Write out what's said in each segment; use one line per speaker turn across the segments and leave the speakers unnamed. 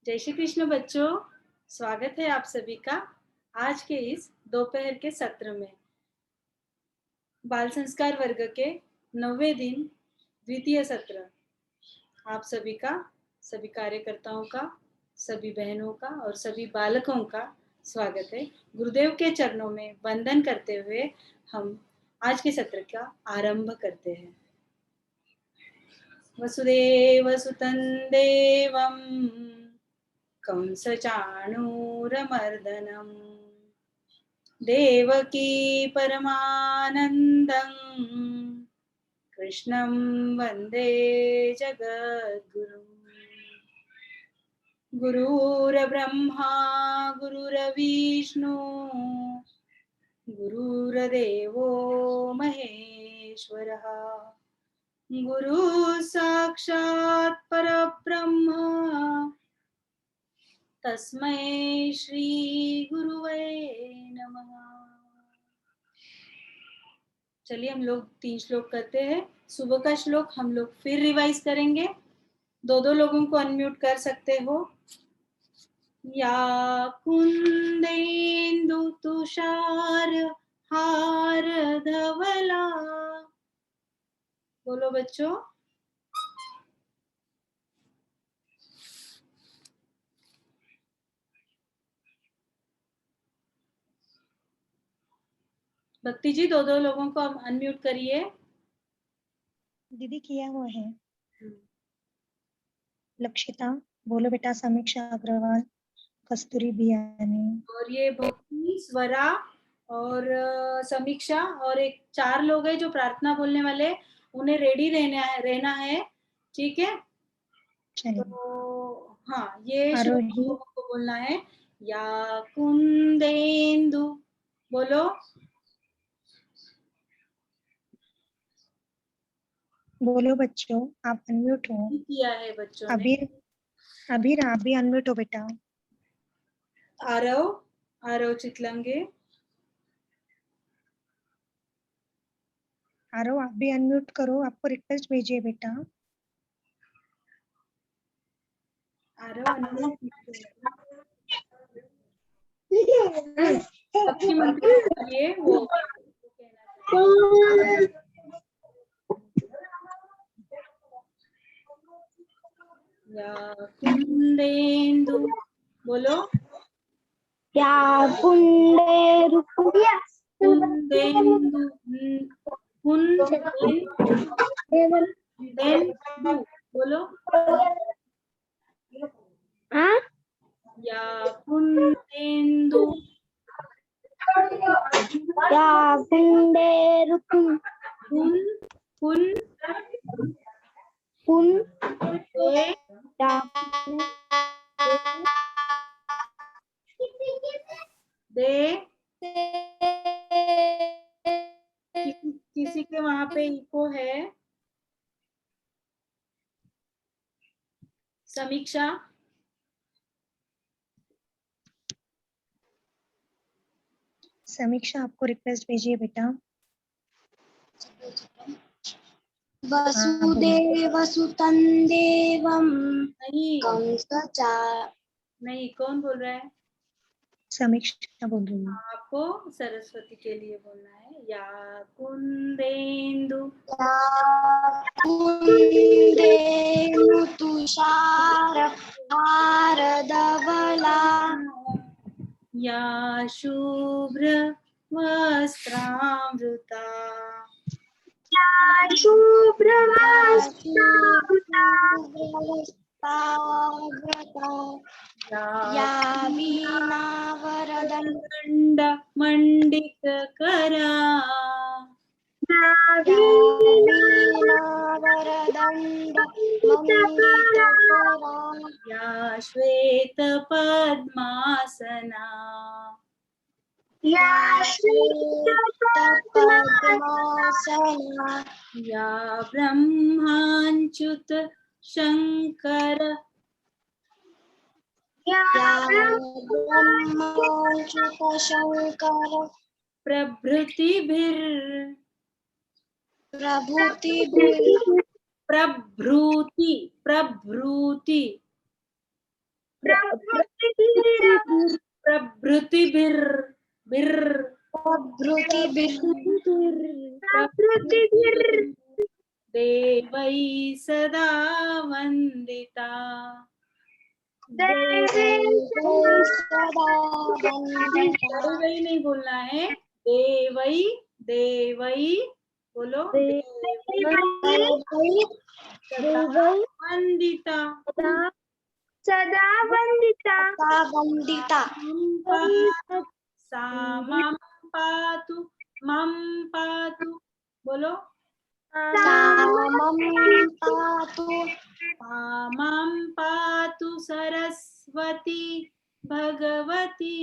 जय श्री कृष्ण बच्चों, स्वागत है आप सभी का आज के इस दोपहर के सत्र में। बाल संस्कार वर्ग के 9वें दिन द्वितीय सत्र। आप सभी का, सभी कार्यकर्ताओं का, सभी बहनों का और सभी बालकों का स्वागत है। गुरुदेव के चरणों में वंदन करते हुए हम आज के सत्र का आरंभ करते हैं। वसुदेव सुतं देवं कंसचाणूरमर्दनम् देवकी परमानन्दं कृष्णं वन्दे जगद्गुरुम्। गुरुर्ब्रह्मा गुरुर्विष्णु गुरुर्देवो महेश्वरः गुरुः साक्षात् परब्रह्म तस्मै श्री गुरुवे नमः। चलिए हम लोग 3 श्लोक करते हैं। सुबह का श्लोक हम लोग फिर रिवाइज करेंगे। दो लोगों को अनम्यूट कर सकते हो। या कुंदेन्दु तुषार हार धवला, बोलो बच्चों। भक्ति जी दो लोगों को अनम्यूट करिए।
दीदी किया हुआ है। लक्षिता बोलो बेटा। समीक्षा अग्रवाल, कस्तूरी बियानी
और ये भक्ति, स्वरा और समीक्षा और एक 4 लोग हैं जो प्रार्थना बोलने वाले, उन्हें रेडी रहना है, ठीक है। तो हाँ, ये श्लोक लोगों को बोलना है। या कुंदेन्दु, बोलो।
बोलो बच्चों, आप अनम्यूट हो।
किया है बच्चों ने।
अभी आप भी अनम्यूट हो बेटा।
आरव चितलंगे,
आरव आप भी अनम्यूट करो, आपको रिक्वेस्ट भेजिए बेटा।
आरव अनम्यूट भक्ति मंत्री के लिए वो या कुंदेन्दु, बोलो।
या कुंदेन्दु,
कुंदेन्दु, बोलो। या कुंदेन्दु,
या कुंदेरु
कुन दे किसी के वहां पे इको है। समीक्षा,
आपको रिक्वेस्ट भेजिए बेटा।
वसुदेव सुतं देवं कंसचा।
नहीं, कौन बोल रहा है?
समीक्षा बोल रही है।
आपको सरस्वती के लिए बोलना है। या कुंदेन्दु,
कुंदेन्दु तुषार हार धवला,
या शुभ्र वस्त्रामृता,
या वीणावरदण्ड
मंडितकरा, या श्वेत पद्मासना, या ब्रह्माच्युत शंकर, प्रभृतिभिर प्रभृति प्रभृतिभिर बिर देवै सदा वंदिता। देवै नहीं बोलना है, देवै देवै बोलो, सदा वंदिता।
सदा वंदिता
सा मम पातु मम पातु बोलो, मम पातु सरस्वती भगवती।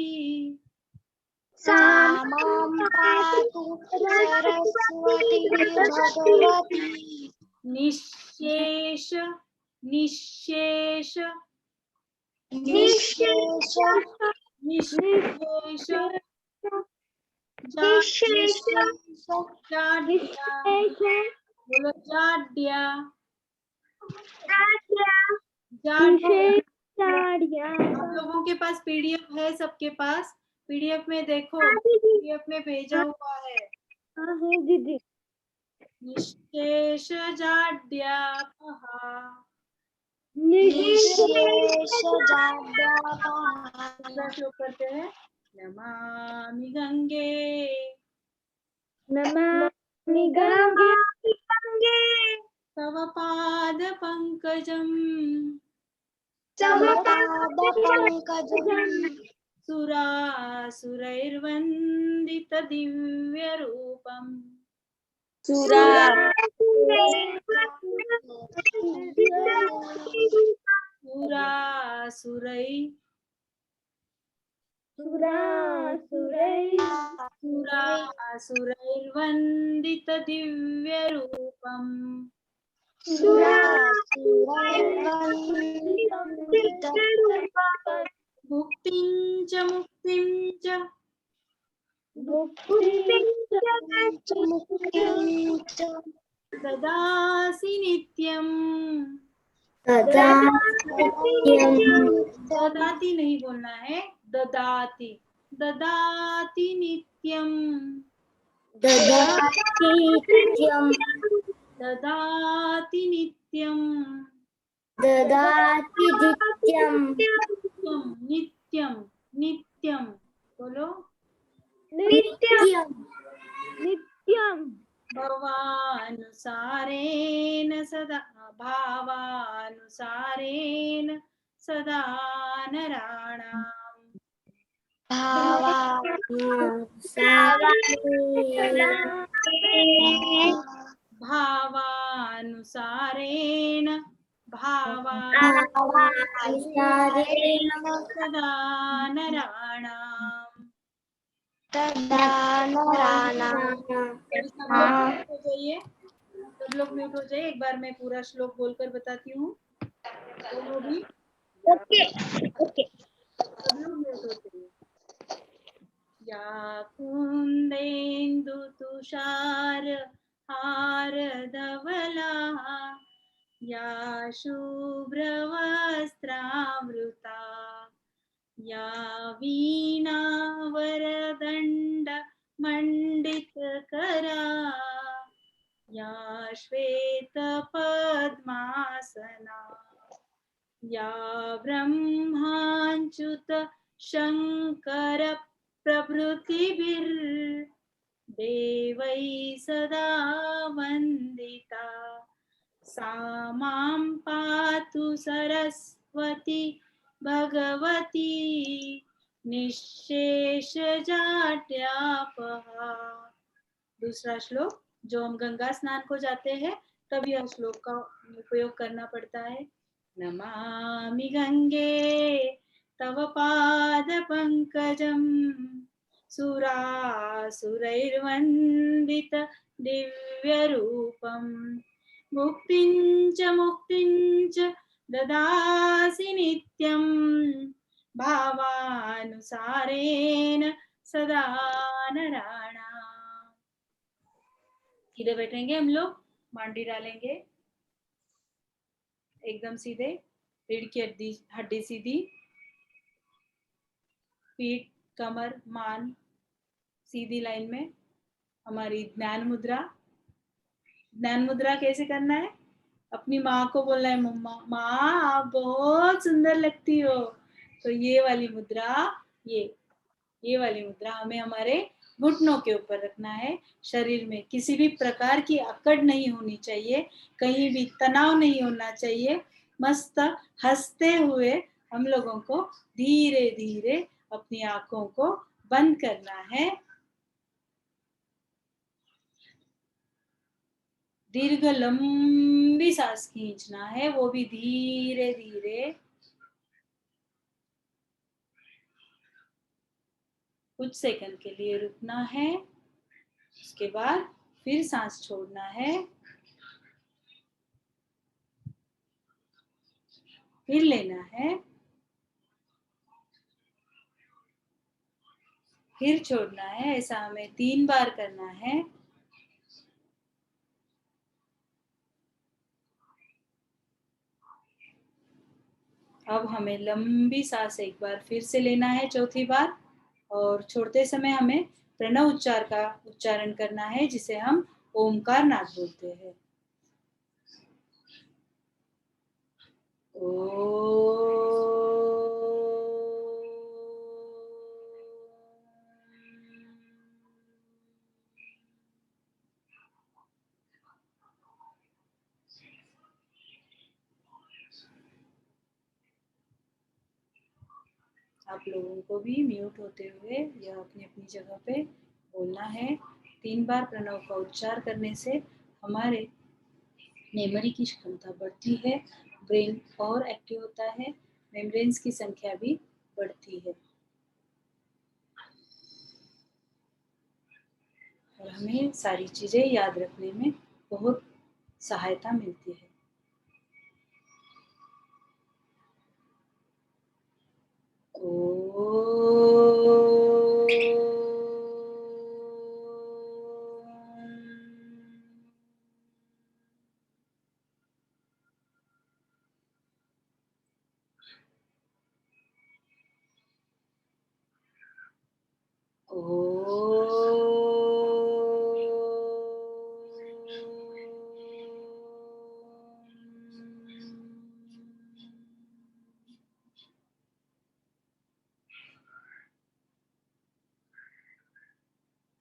निशेष निशेष निशेष जाड्या बोलो, जाड्या जाड्या। आप लोगों के पास पीडीएफ है? सबके पास पीडीएफ में देखो, पीडीएफ में भेजा हुआ है।
दीदी
निशेष जाड्या श्लोक करते हैं। नमामि गंगे
नमामि गंगे
तव पाद पंकजम सुरासुरैर्वन्दित दिव्य रूपम। सुरासुरैर्वन्दित दिव्य रूपम। मुक्तिं च ददासि नित्यम्। ददाति नहीं बोलना है, ददाति ददाति नित्यम्। ददाति नित्यम् नित्यम नित्यम बोलो,
नित्यम
भवानुसारेण सदा भावानुसारेण सदा नराणाम्। भावानुसारेण सदा नराणाम्। सब लोग म्यूट हो जाइए। एक बार मैं पूरा श्लोक बोलकर बताती हूँ। दोनों भी सब लोग म्यूट हो जाइए। या कुन्देन्दु तुषार हारधवला या शुभ्रवस्त्रावृता या वीणा वरदण्ड मण्डितकरा या श्वेतपद्मासना या ब्रह्माच्युत शङ्कर प्रभृतिभिर्देवै सदा वन्दिता। सा मां पातु सरस्वती भगवती निःशेषजाड्यापहा। दूसरा श्लोक, जो हम गंगा स्नान को जाते हैं तब यह श्लोक का उपयोग करना पड़ता है। नमामि गंगे तव पाद पंकजम सुरासुरैर्वन्दित दिव्य रूपम। मुक्तिं च ददासि नित्यं भावानुसारेण सदा नराणाम्। सीधे बैठेंगे हम लोग, मांडी डालेंगे एकदम सीधे, रीढ़ की हड्डी सीधी, पीठ, कमर, मान सीधी लाइन में। हमारी ध्यान मुद्रा। ध्यान मुद्रा कैसे करना है? अपनी माँ को बोलना है, मम्मा, माँ आप बहुत सुंदर लगती हो। तो ये वाली मुद्रा, ये वाली मुद्रा हमें हमारे घुटनों के ऊपर रखना है। शरीर में किसी भी प्रकार की अकड़ नहीं होनी चाहिए, कहीं भी तनाव नहीं होना चाहिए। मस्त हंसते हुए हम लोगों को धीरे धीरे अपनी आंखों को बंद करना है। दीर्घ लंबी सांस खींचना है, वो भी धीरे धीरे। कुछ सेकंड के लिए रुकना है, उसके बाद फिर सांस छोड़ना है, फिर लेना है, फिर छोड़ना है। ऐसा हमें 3 बार करना है। अब हमें लंबी सांस एक बार फिर से लेना है, चौथी बार, और छोड़ते समय हमें प्रणव उच्चार का उच्चारण करना है, जिसे हम ओमकार नाद बोलते हैं। आप लोगों को भी म्यूट होते हुए यह अपनी अपनी जगह पे बोलना है। 3 बार प्रणव का उच्चार करने से हमारे मेमोरी की क्षमता बढ़ती है, ब्रेन और एक्टिव होता है, मेम्ब्रेन्स की संख्या भी बढ़ती है और हमें सारी चीजें याद रखने में बहुत सहायता मिलती है।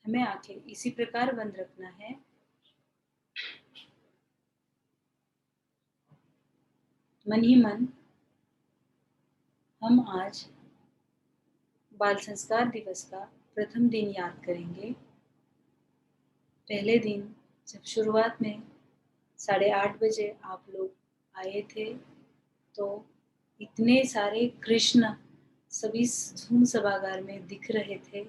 हमें आंखें इसी प्रकार बंद रखना है। मन ही मन हम आज बाल संस्कार दिवस का प्रथम दिन याद करेंगे। पहले दिन जब शुरुआत में 8:30 बजे आप लोग आए थे, तो इतने सारे कृष्ण सभी झूम सभागार में दिख रहे थे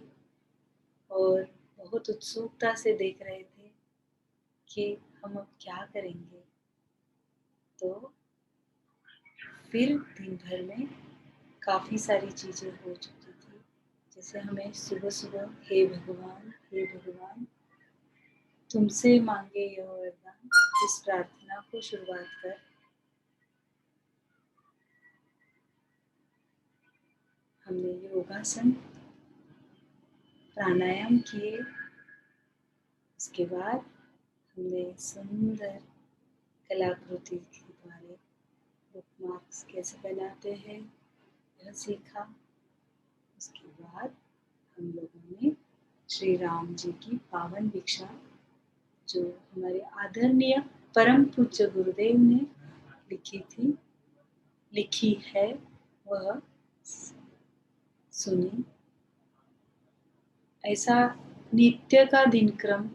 और बहुत उत्सुकता से देख रहे थे कि हम अब क्या करेंगे। तो फिर दिन भर में काफ़ी सारी चीज़ें हो चुकी थी, जैसे हमें सुबह सुबह हे भगवान तुमसे मांगे यह वरदान, इस प्रार्थना को शुरुआत कर हमने योगासन प्राणायाम किए। उसके बाद हमने सुंदर कलाकृति के द्वारा बुकमार्क्स कैसे बनाते हैं यह सीखा। उसके बाद हम लोगों ने श्री राम जी की पावन भिक्षा, जो हमारे आदरणीय परम पूज्य गुरुदेव ने लिखी है, वह सुनी। ऐसा नित्य का दिनक्रम,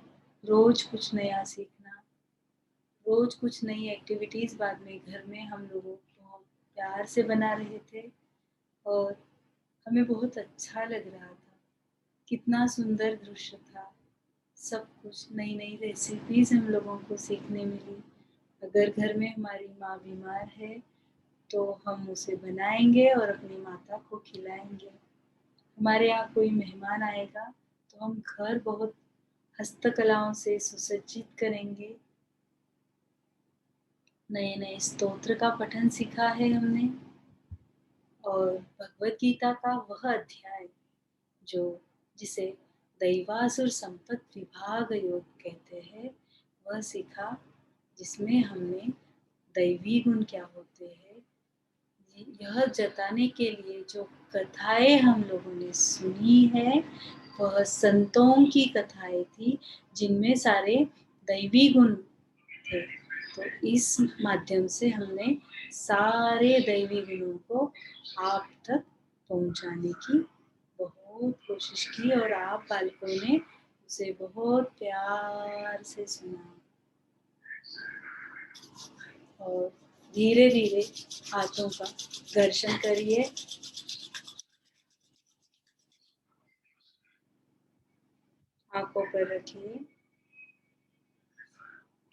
रोज कुछ नया सीखना, रोज कुछ नई एक्टिविटीज बाद में घर में हम लोगों को प्यार से बना रहे थे और हमें बहुत अच्छा लग रहा था। कितना सुंदर दृश्य था, सब कुछ नई नई रेसिपीज हम लोगों को सीखने मिली। अगर घर में हमारी माँ बीमार है तो हम उसे बनाएंगे और अपनी माता को खिलाएंगे। हमारे यहाँ कोई मेहमान आएगा तो हम घर बहुत हस्तकलाओं से सुसज्जित करेंगे। नए नए स्तोत्र का पठन सीखा है हमने, और भगवत गीता का वह अध्याय जिसे दैवासुर संपत विभाग योग कहते हैं, वह सीखा, जिसमें हमने दैवी गुण क्या होते हैं यह जताने के लिए जो कथाएं हम लोगों ने सुनी है, वह संतों की कथाएं थी, जिनमें सारे दैवी गुण थे। तो इस माध्यम से हमने सारे दैवी गुणों को आप तक पहुंचाने की बहुत कोशिश की और आप बालकों ने उसे बहुत प्यार से सुना। और धीरे धीरे हाथों का घर्षण करिए। आंखों पर रखिए।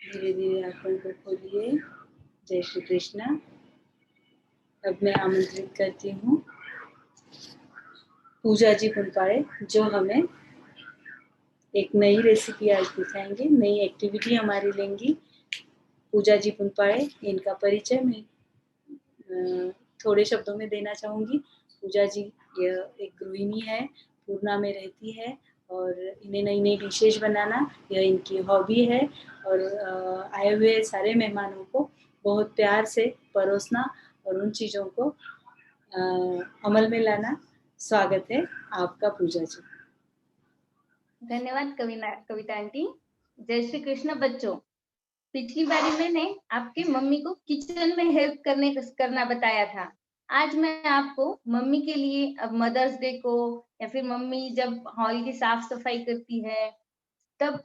धीरे धीरे आंखों को खोलिए। जय श्री कृष्णा। अब मैं आमंत्रित करती हूँ पूजा जी पुनपाड़े, जो हमें एक नई रेसिपी आज दिखाएंगे, नई एक्टिविटी हमारी लेंगी। पूजा जी पुनपाड़े, इनका परिचय मैं थोड़े शब्दों में देना चाहूँगी। पूजा जी यह एक गृहिणी है, पूर्णा में रहती है और इन्हें नई नई डिशेज बनाना यह इनकी हॉबी है। और आए हुए सारे मेहमानों को बहुत प्यार से परोसना और उन चीज़ों को अमल में लाना। स्वागत है आपका पूजा जी।
धन्यवाद कविता आंटी। जय श्री कृष्ण बच्चों। पिछली बारी मैंने आपके मम्मी को किचन में हेल्प करना बताया था। आज मैं आपको मम्मी के लिए, अब मदर्स डे को या फिर मम्मी जब हॉल की साफ सफाई करती है, तब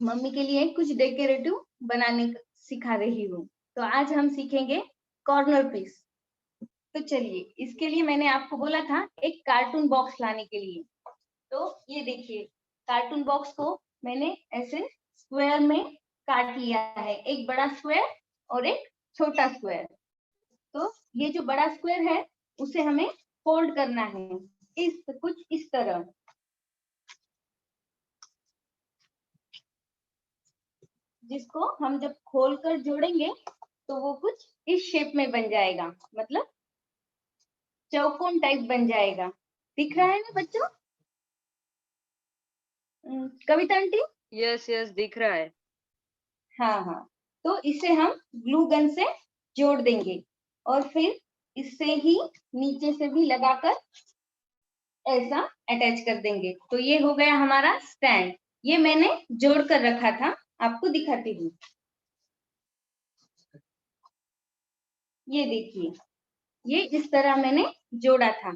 मम्मी के लिए कुछ डेकोरेटिव बनाने सिखा रही हूँ। तो आज हम सीखेंगे कॉर्नर पीस। तो चलिए, इसके लिए मैंने आपको बोला था एक कार्टून बॉक्स लाने के लिए। तो ये देखिए, कार्टून बॉक्स को मैंने ऐसे स्क्वायर में काट लिया है, एक बड़ा स्क्वायर और एक छोटा स्क्वायर। तो ये जो बड़ा स्क्वायर है उसे हमें फोल्ड करना है कुछ इस तरह। जिसको हम जब खोलकर जोड़ेंगे तो वो कुछ इस शेप में बन जाएगा, मतलब चौकोन टाइप बन जाएगा। दिख रहा है ना बच्चों? कविता आंटी?
यस यस, दिख रहा है।
हाँ, तो इसे हम ग्लू गन से जोड़ देंगे और फिर इससे ही नीचे से भी लगाकर ऐसा अटैच कर देंगे। तो ये हो गया हमारा स्टैंड। ये मैंने जोड़ कर रखा था, आपको दिखाती हूँ। ये देखिए, ये इस तरह मैंने जोड़ा था।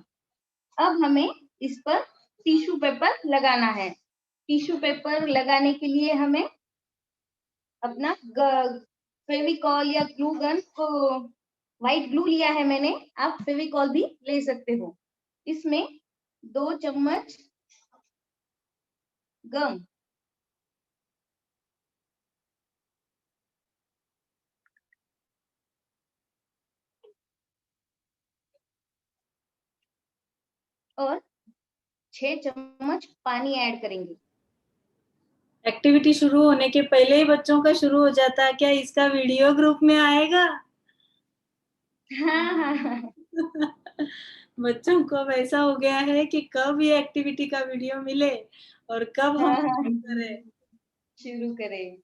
अब हमें इस पर टिश्यू पेपर लगाना है। टिश्यू पेपर लगाने के लिए हमें अपना फेविकॉल या ग्लू गन को, व्हाइट ग्लू लिया है मैंने, आप फेविकॉल भी ले सकते हो। इसमें 2 चम्मच गम, और 6 चम्मच पानी ऐड करेंगे।
एक्टिविटी शुरू होने के पहले ही बच्चों का शुरू हो जाता है क्या? इसका वीडियो ग्रुप में आएगा?
हाँ।
बच्चों को अब ऐसा हो गया है कि कब ये एक्टिविटी का वीडियो मिले और कब हम
शुरू करें।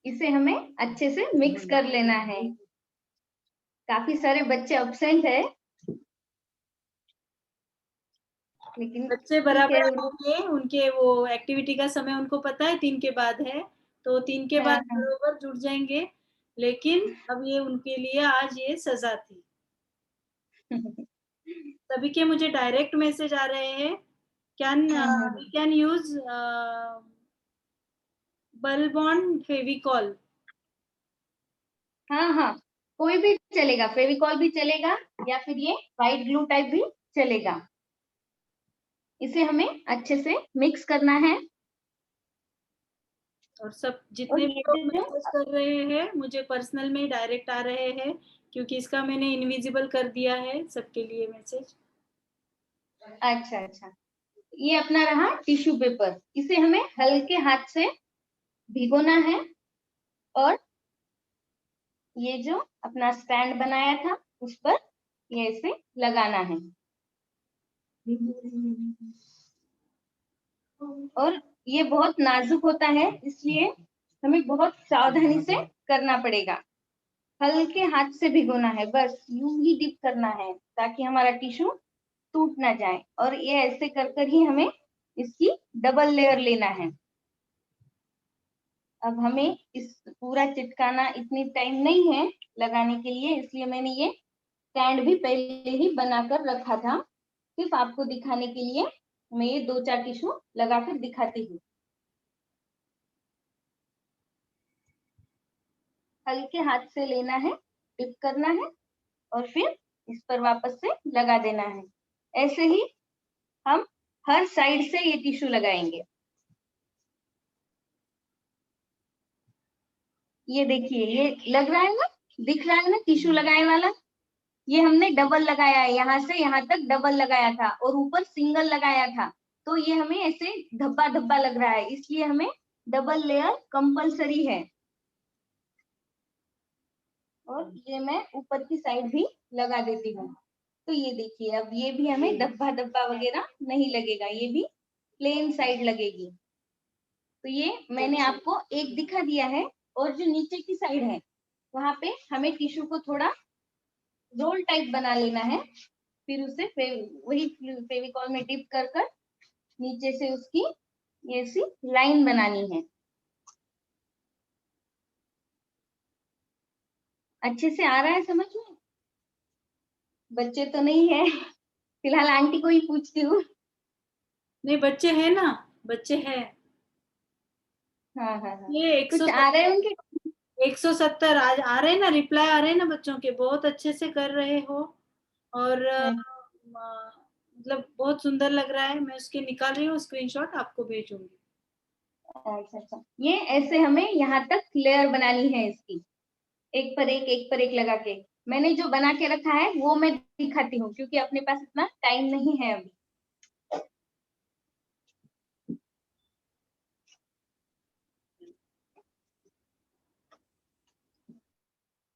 इसे हमें अच्छे से मिक्स कर लेना है। काफी सारे बच्चे अब्सेंट है, लेकिन
बच्चे बराबर होंगे। उनके वो एक्टिविटी का समय उनको पता है 3 के बाद है, तो 3 के बाद बरोबर जुड़ जाएंगे। लेकिन अब ये उनके लिए आज ये सजा थी। सभी के मुझे डायरेक्ट मैसेज आ रहे हैं, we can use बलबॉन फेविकॉल।
हाँ, कोई भी चलेगा, फेविकॉल भी चलेगा या फिर ये व्हाइट ग्लू टाइप भी चलेगा। इसे हमें अच्छे से मिक्स करना है।
और सब जितने भी लोग मैसेज कर रहे हैं मुझे पर्सनल में डायरेक्ट आ रहे हैं, क्योंकि इसका मैंने इनविजिबल कर दिया है सबके लिए मैसेज।
अच्छा, ये अपना रहा टिश्यू पेपर। इसे हमें हल्के हाथ से भिगोना है और ये जो अपना स्टैंड बनाया था उस पर ये इसे लगाना है। और ये बहुत नाजुक होता है, इसलिए हमें बहुत सावधानी से करना पड़ेगा। हल्के हाथ से भिगोना है, बस यूं ही डिप करना है ताकि हमारा टिश्यू टूट ना जाए। और ये ऐसे कर कर ही हमें इसकी डबल लेयर लेना है। अब हमें इस पूरा चिटकाना इतनी टाइम नहीं है लगाने के लिए, इसलिए मैंने ये स्टैंड भी पहले ही बनाकर रखा था। सिर्फ आपको दिखाने के लिए मैं ये 2-4 टिश्यू लगाकर दिखाती हूँ। हल्के हाथ से लेना है, टिप करना है और फिर इस पर वापस से लगा देना है। ऐसे ही हम हर साइड से ये टिश्यू लगाएंगे। ये देखिए, ये लग रहा है ना, दिख रहा है ना टिश्यू लगाने वाला। ये हमने डबल लगाया है, यहाँ से यहाँ तक डबल लगाया था और ऊपर सिंगल लगाया था, तो ये हमें ऐसे धब्बा धब्बा लग रहा है, इसलिए हमें डबल लेयर कंपलसरी है। और ये मैं ऊपर की साइड भी लगा देती हूँ। तो ये देखिए, अब ये भी हमें धब्बा धब्बा वगैरह नहीं लगेगा, ये भी प्लेन साइड लगेगी। तो ये मैंने आपको एक दिखा दिया है। और जो नीचे की साइड है वहां पे हमें टिश्यू को थोड़ा रोल टाइप बना लेना है, फिर उसे वही फेविकॉल में डिप कर कर नीचे से उसकी ये सी लाइन बनानी है। अच्छे से आ रहा है समझ में? बच्चे तो नहीं है फिलहाल, आंटी को ही पूछती हूँ।
नहीं, बच्चे हैं ना, बच्चे हैं।
हाँ हाँ हाँ,
ये
कुछ आ रहे हैं उनके।
170 आज आ रहे हैं ना, रिप्लाई आ रहे हैं ना बच्चों के, बहुत अच्छे से कर रहे हो। और मतलब बहुत सुंदर लग रहा है। मैं उसके निकाल रही हूँ स्क्रीनशॉट, आपको भेजूंगी।
अच्छा अच्छा, ये ऐसे हमें यहाँ तक लेयर बनानी है इसकी, एक पर एक लगा के। मैंने जो बना के रखा है वो मैं दिखाती हूँ, क्योंकि अपने पास इतना टाइम नहीं है अभी।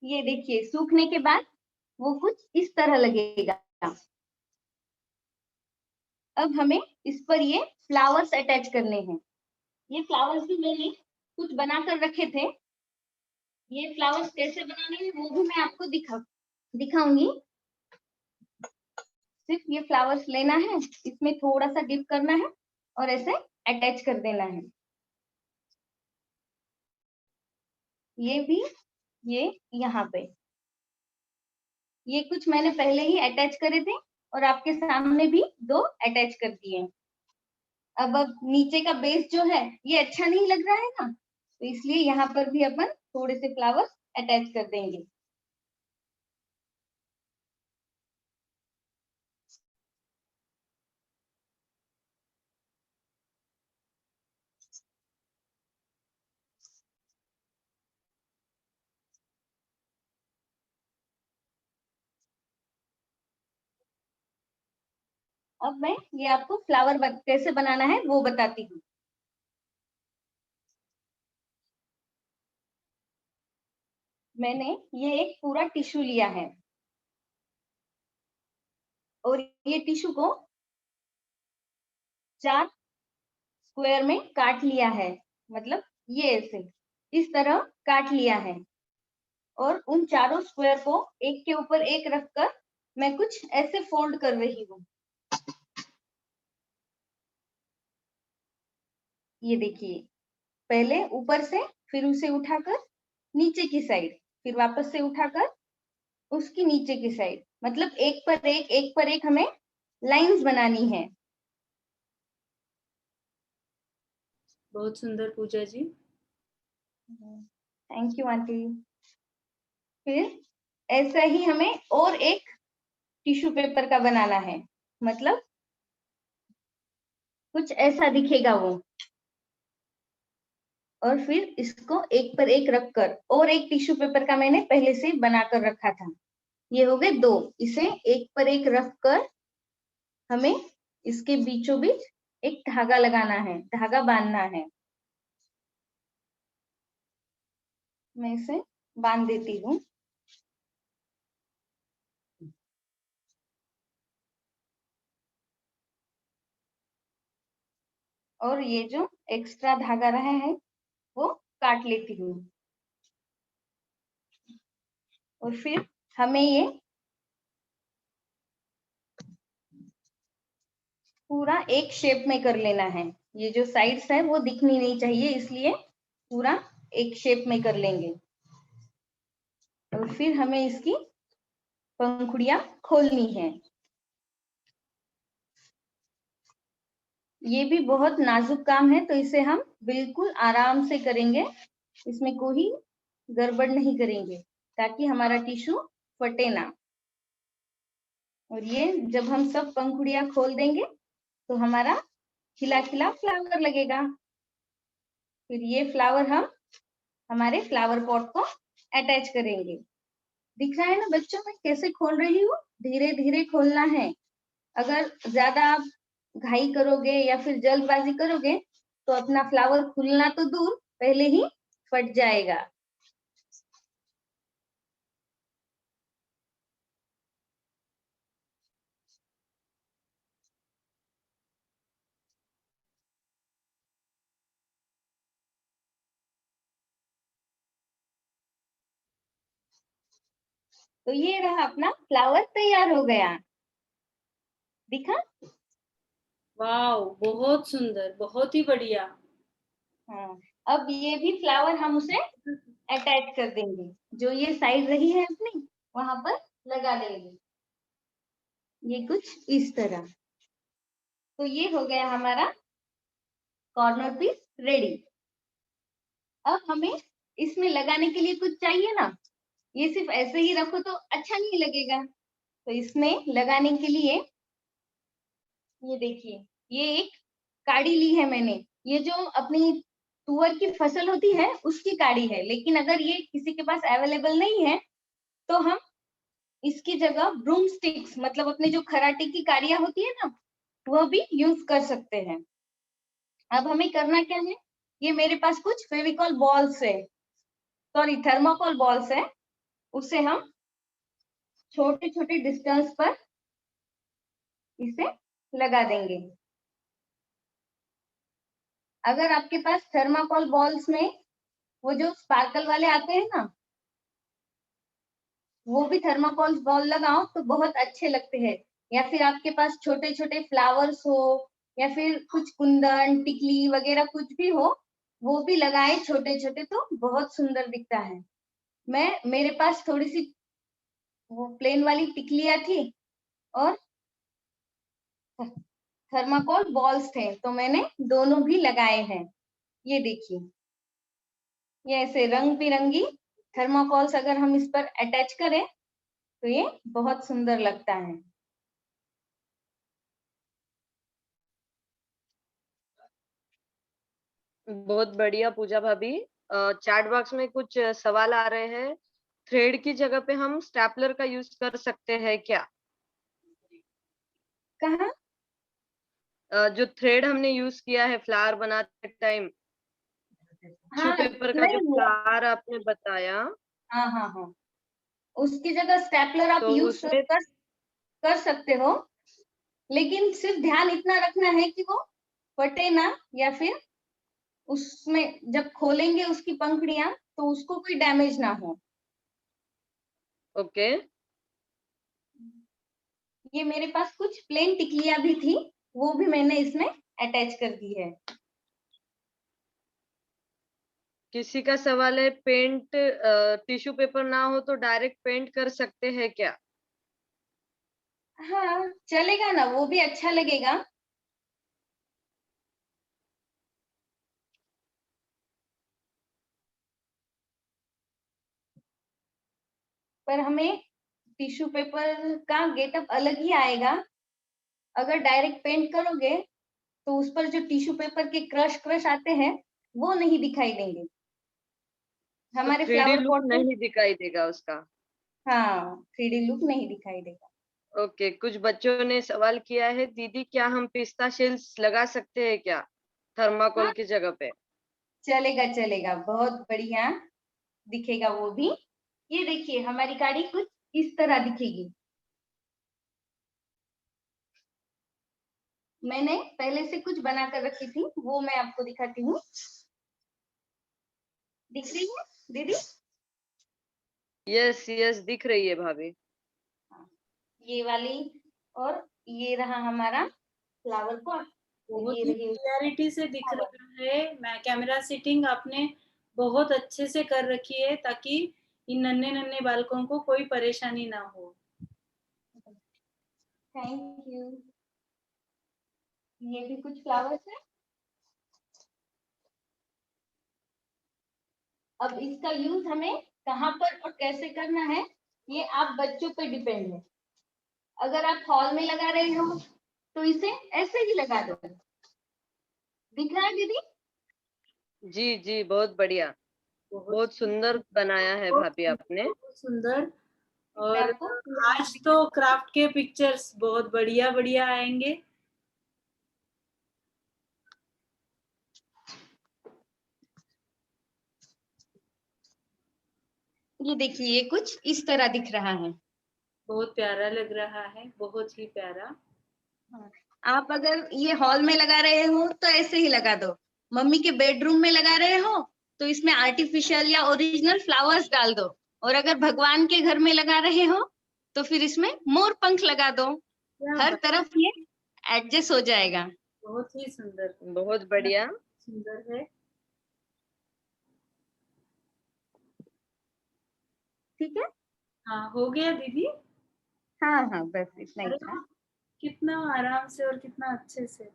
ये देखिए, सूखने के बाद वो कुछ इस तरह लगेगा। अब हमें इस पर ये फ्लावर्स अटैच करने हैं। ये फ्लावर्स भी मैंने कुछ बनाकर रखे थे। ये फ्लावर्स कैसे बनाने हैं वो भी मैं आपको दिखाऊंगी। सिर्फ ये फ्लावर्स लेना है, इसमें थोड़ा सा डिप करना है और ऐसे अटैच कर देना है। ये भी, ये यहाँ पे, ये कुछ मैंने पहले ही अटैच करे थे और आपके सामने भी 2 अटैच कर दिए। अब नीचे का बेस जो है ये अच्छा नहीं लग रहा है ना, तो इसलिए यहाँ पर भी अपन थोड़े से फ्लावर्स अटैच कर देंगे। अब मैं ये आपको फ्लावर कैसे बनाना है वो बताती हूँ। मैंने ये एक पूरा टिश्यू लिया है और ये टिश्यू को 4 स्क्वायर में काट लिया है, मतलब ये ऐसे इस तरह काट लिया है। और उन चारों स्क्वायर को एक के ऊपर एक रखकर मैं कुछ ऐसे फोल्ड कर रही हूँ। ये देखिए, पहले ऊपर से, फिर उसे उठाकर नीचे की साइड, फिर वापस से उठाकर उसकी नीचे की साइड, मतलब एक पर एक हमें लाइंस बनानी है।
बहुत सुंदर Pooja ji.
Thank you aunty. फिर ऐसा ही हमें और एक टिश्यू पेपर का बनाना है, मतलब कुछ ऐसा दिखेगा वो। और फिर इसको एक पर एक रखकर, और एक टिश्यू पेपर का मैंने पहले से बनाकर रखा था, ये हो गए 2। इसे एक पर एक रखकर हमें इसके बीचों बीच एक धागा लगाना है, धागा बांधना है। मैं इसे बांध देती हूँ। और ये जो एक्स्ट्रा धागा रहा है वो काट लेती हूँ। और फिर हमें ये पूरा एक शेप में कर लेना है। ये जो साइड्स है वो दिखनी नहीं चाहिए, इसलिए पूरा एक शेप में कर लेंगे। और फिर हमें इसकी पंखुड़ियां खोलनी है। ये भी बहुत नाजुक काम है, तो इसे हम बिल्कुल आराम से करेंगे, इसमें कोई गड़बड़ नहीं करेंगे ताकि हमारा टिश्यू फटे ना। और ये जब हम सब पंखुड़ियां खोल देंगे तो हमारा खिला खिला फ्लावर लगेगा। फिर ये फ्लावर हम हमारे फ्लावर पॉट को अटैच करेंगे। दिख रहा है ना बच्चों, मैं कैसे खोल रही हूँ? धीरे धीरे खोलना है। अगर ज्यादा आप घाई करोगे या फिर जल्दबाजी करोगे तो अपना फ्लावर खुलना तो दूर, पहले ही फट जाएगा। तो ये रहा अपना फ्लावर तैयार हो गया। दिखा?
वाओ, बहुत सुंदर, बहुत ही बढ़िया।
हाँ, अब ये भी फ्लावर हम उसे अटैच कर देंगे। जो ये साइड रही है अपनी, वहां पर लगा देंगे। ये कुछ इस तरह। तो ये हो गया हमारा कॉर्नर पीस रेडी। अब हमें इसमें लगाने के लिए कुछ चाहिए ना। ये सिर्फ ऐसे ही रखो तो अच्छा नहीं लगेगा, तो इसमें लगाने के लिए ये देखिए, ये एक काड़ी ली है मैंने। ये जो अपनी तुअर की फसल होती है उसकी काड़ी है, लेकिन अगर ये किसी के पास अवेलेबल नहीं है तो हम इसकी जगह ब्रूम स्टिक्स, मतलब अपने जो खराटे की काड़ियां होती है ना, वह भी यूज कर सकते हैं। अब हमें करना क्या है, ये मेरे पास कुछ फेविकॉल बॉल्स है, सॉरी थर्माकोल बॉल्स है, उसे हम छोटे छोटे डिस्टेंस पर इसे लगा देंगे। अगर आपके पास थर्माकोल बॉल्स में वो जो स्पार्कल वाले आते हैं ना, वो भी थर्माकोल बॉल लगाओ तो बहुत अच्छे लगते हैं। या फिर आपके पास छोटे छोटे फ्लावर्स हो या फिर कुछ कुंदन टिकली वगैरह कुछ भी हो, वो भी लगाए छोटे छोटे तो बहुत सुंदर दिखता है। मेरे पास थोड़ी सी वो प्लेन वाली टिकलियां थी और थर्माकोल बॉल्स थे, तो मैंने दोनों भी लगाए हैं। ये देखिए, ये ऐसे रंग बिरंगी थर्माकोल्स अगर हम इस पर अटैच करें तो ये बहुत सुंदर लगता है।
बहुत बढ़िया पूजा भाभी। चैट बॉक्स में कुछ सवाल आ रहे हैं। थ्रेड की जगह पे हम स्टेपलर का यूज कर सकते हैं क्या?
कहाँ?
जो थ्रेड हमने यूज किया है फ्लावर बनाते टाइम, टिश्यू
हाँ
पेपर का जो
नहीं,
फ्लावर आपने बताया,
हाँ हाँ हाँ, उसकी जगह स्टेपलर आप
तो
यूज
उसमें
कर सकते हो, लेकिन सिर्फ ध्यान इतना रखना है कि वो फटे ना, या फिर उसमें जब खोलेंगे उसकी पंखुड़ियां तो उसको कोई डैमेज ना हो।
ओके।
ये मेरे पास कुछ प्लेन टिकलियां भी थी, वो भी मैंने इसमें अटैच कर दी है।
किसी का सवाल है, पेंट टिश्यू पेपर ना हो तो डायरेक्ट पेंट कर सकते हैं क्या?
हाँ चलेगा ना, वो भी अच्छा लगेगा। पर हमें टिश्यू पेपर का गेटअप अलग ही आएगा। अगर डायरेक्ट पेंट करोगे तो उस पर जो टिश्यू पेपर के क्रश क्रश आते हैं वो नहीं दिखाई देंगे
तो
हमारे
3D
फ्लावर
लुक
पॉट में।
नहीं दिखाई देगा उसका।
हाँ, 3D लुक नहीं दिखाई देगा।
ओके, कुछ बच्चों ने सवाल किया है, दीदी क्या हम पिस्ता शेल्स लगा सकते हैं क्या थर्माकोल
हाँ
की जगह पे?
चलेगा चलेगा, बहुत बढ़िया दिखेगा वो भी। ये देखिए, हमारी गाड़ी कुछ इस तरह दिखेगी। मैंने पहले से कुछ बना कर रखी थी, वो मैं आपको दिखाती हूँ। दिख रही है दीदी?
यस यस, दिख रही है भाभी।
ये वाली, और ये रहा हमारा फ्लावर पॉट।
बहुत
ये
ही
रही
क्लियरिटी से दिख रहा है। मैं कैमरा सेटिंग आपने बहुत अच्छे से कर रखी है ताकि इन नन्हे नन्हे बालकों को कोई परेशानी ना हो।
Thank you. ये भी कुछ फ्लावर्स है। अब इसका यूज हमें कहाँ पर और कैसे करना है, ये आप बच्चों पर डिपेंड है। अगर आप हॉल में लगा रहे हो तो इसे ऐसे ही लगा दो। दिख रहा है दीदी?
जी जी, बहुत बढ़िया, बहुत सुंदर बनाया है भाभी आपने।
बहुत सुंदर।
मैं
और
आपको
आज तो क्राफ्ट के पिक्चर्स बहुत बढ़िया बढ़िया आएंगे।
ये देखिए, ये कुछ इस तरह दिख रहा है।
बहुत प्यारा लग रहा है, बहुत ही प्यारा।
आप अगर ये हॉल में लगा रहे हो तो ऐसे ही लगा दो। मम्मी के बेडरूम में लगा रहे हो तो इसमें आर्टिफिशियल या ओरिजिनल फ्लावर्स डाल दो। और अगर भगवान के घर में लगा रहे हो तो फिर इसमें मोर पंख लगा दो।
क्या
हर
बात,
तरफ ये एडजस्ट हो जाएगा।
बहुत ही सुंदर,
बहुत बढ़िया।
सुंदर है।
ठीक है?
हाँ, हो गया दीदी।
हाँ हाँ, बस इतना ही
अरे
था।
वाह, कितना आराम से और कितना अच्छे से।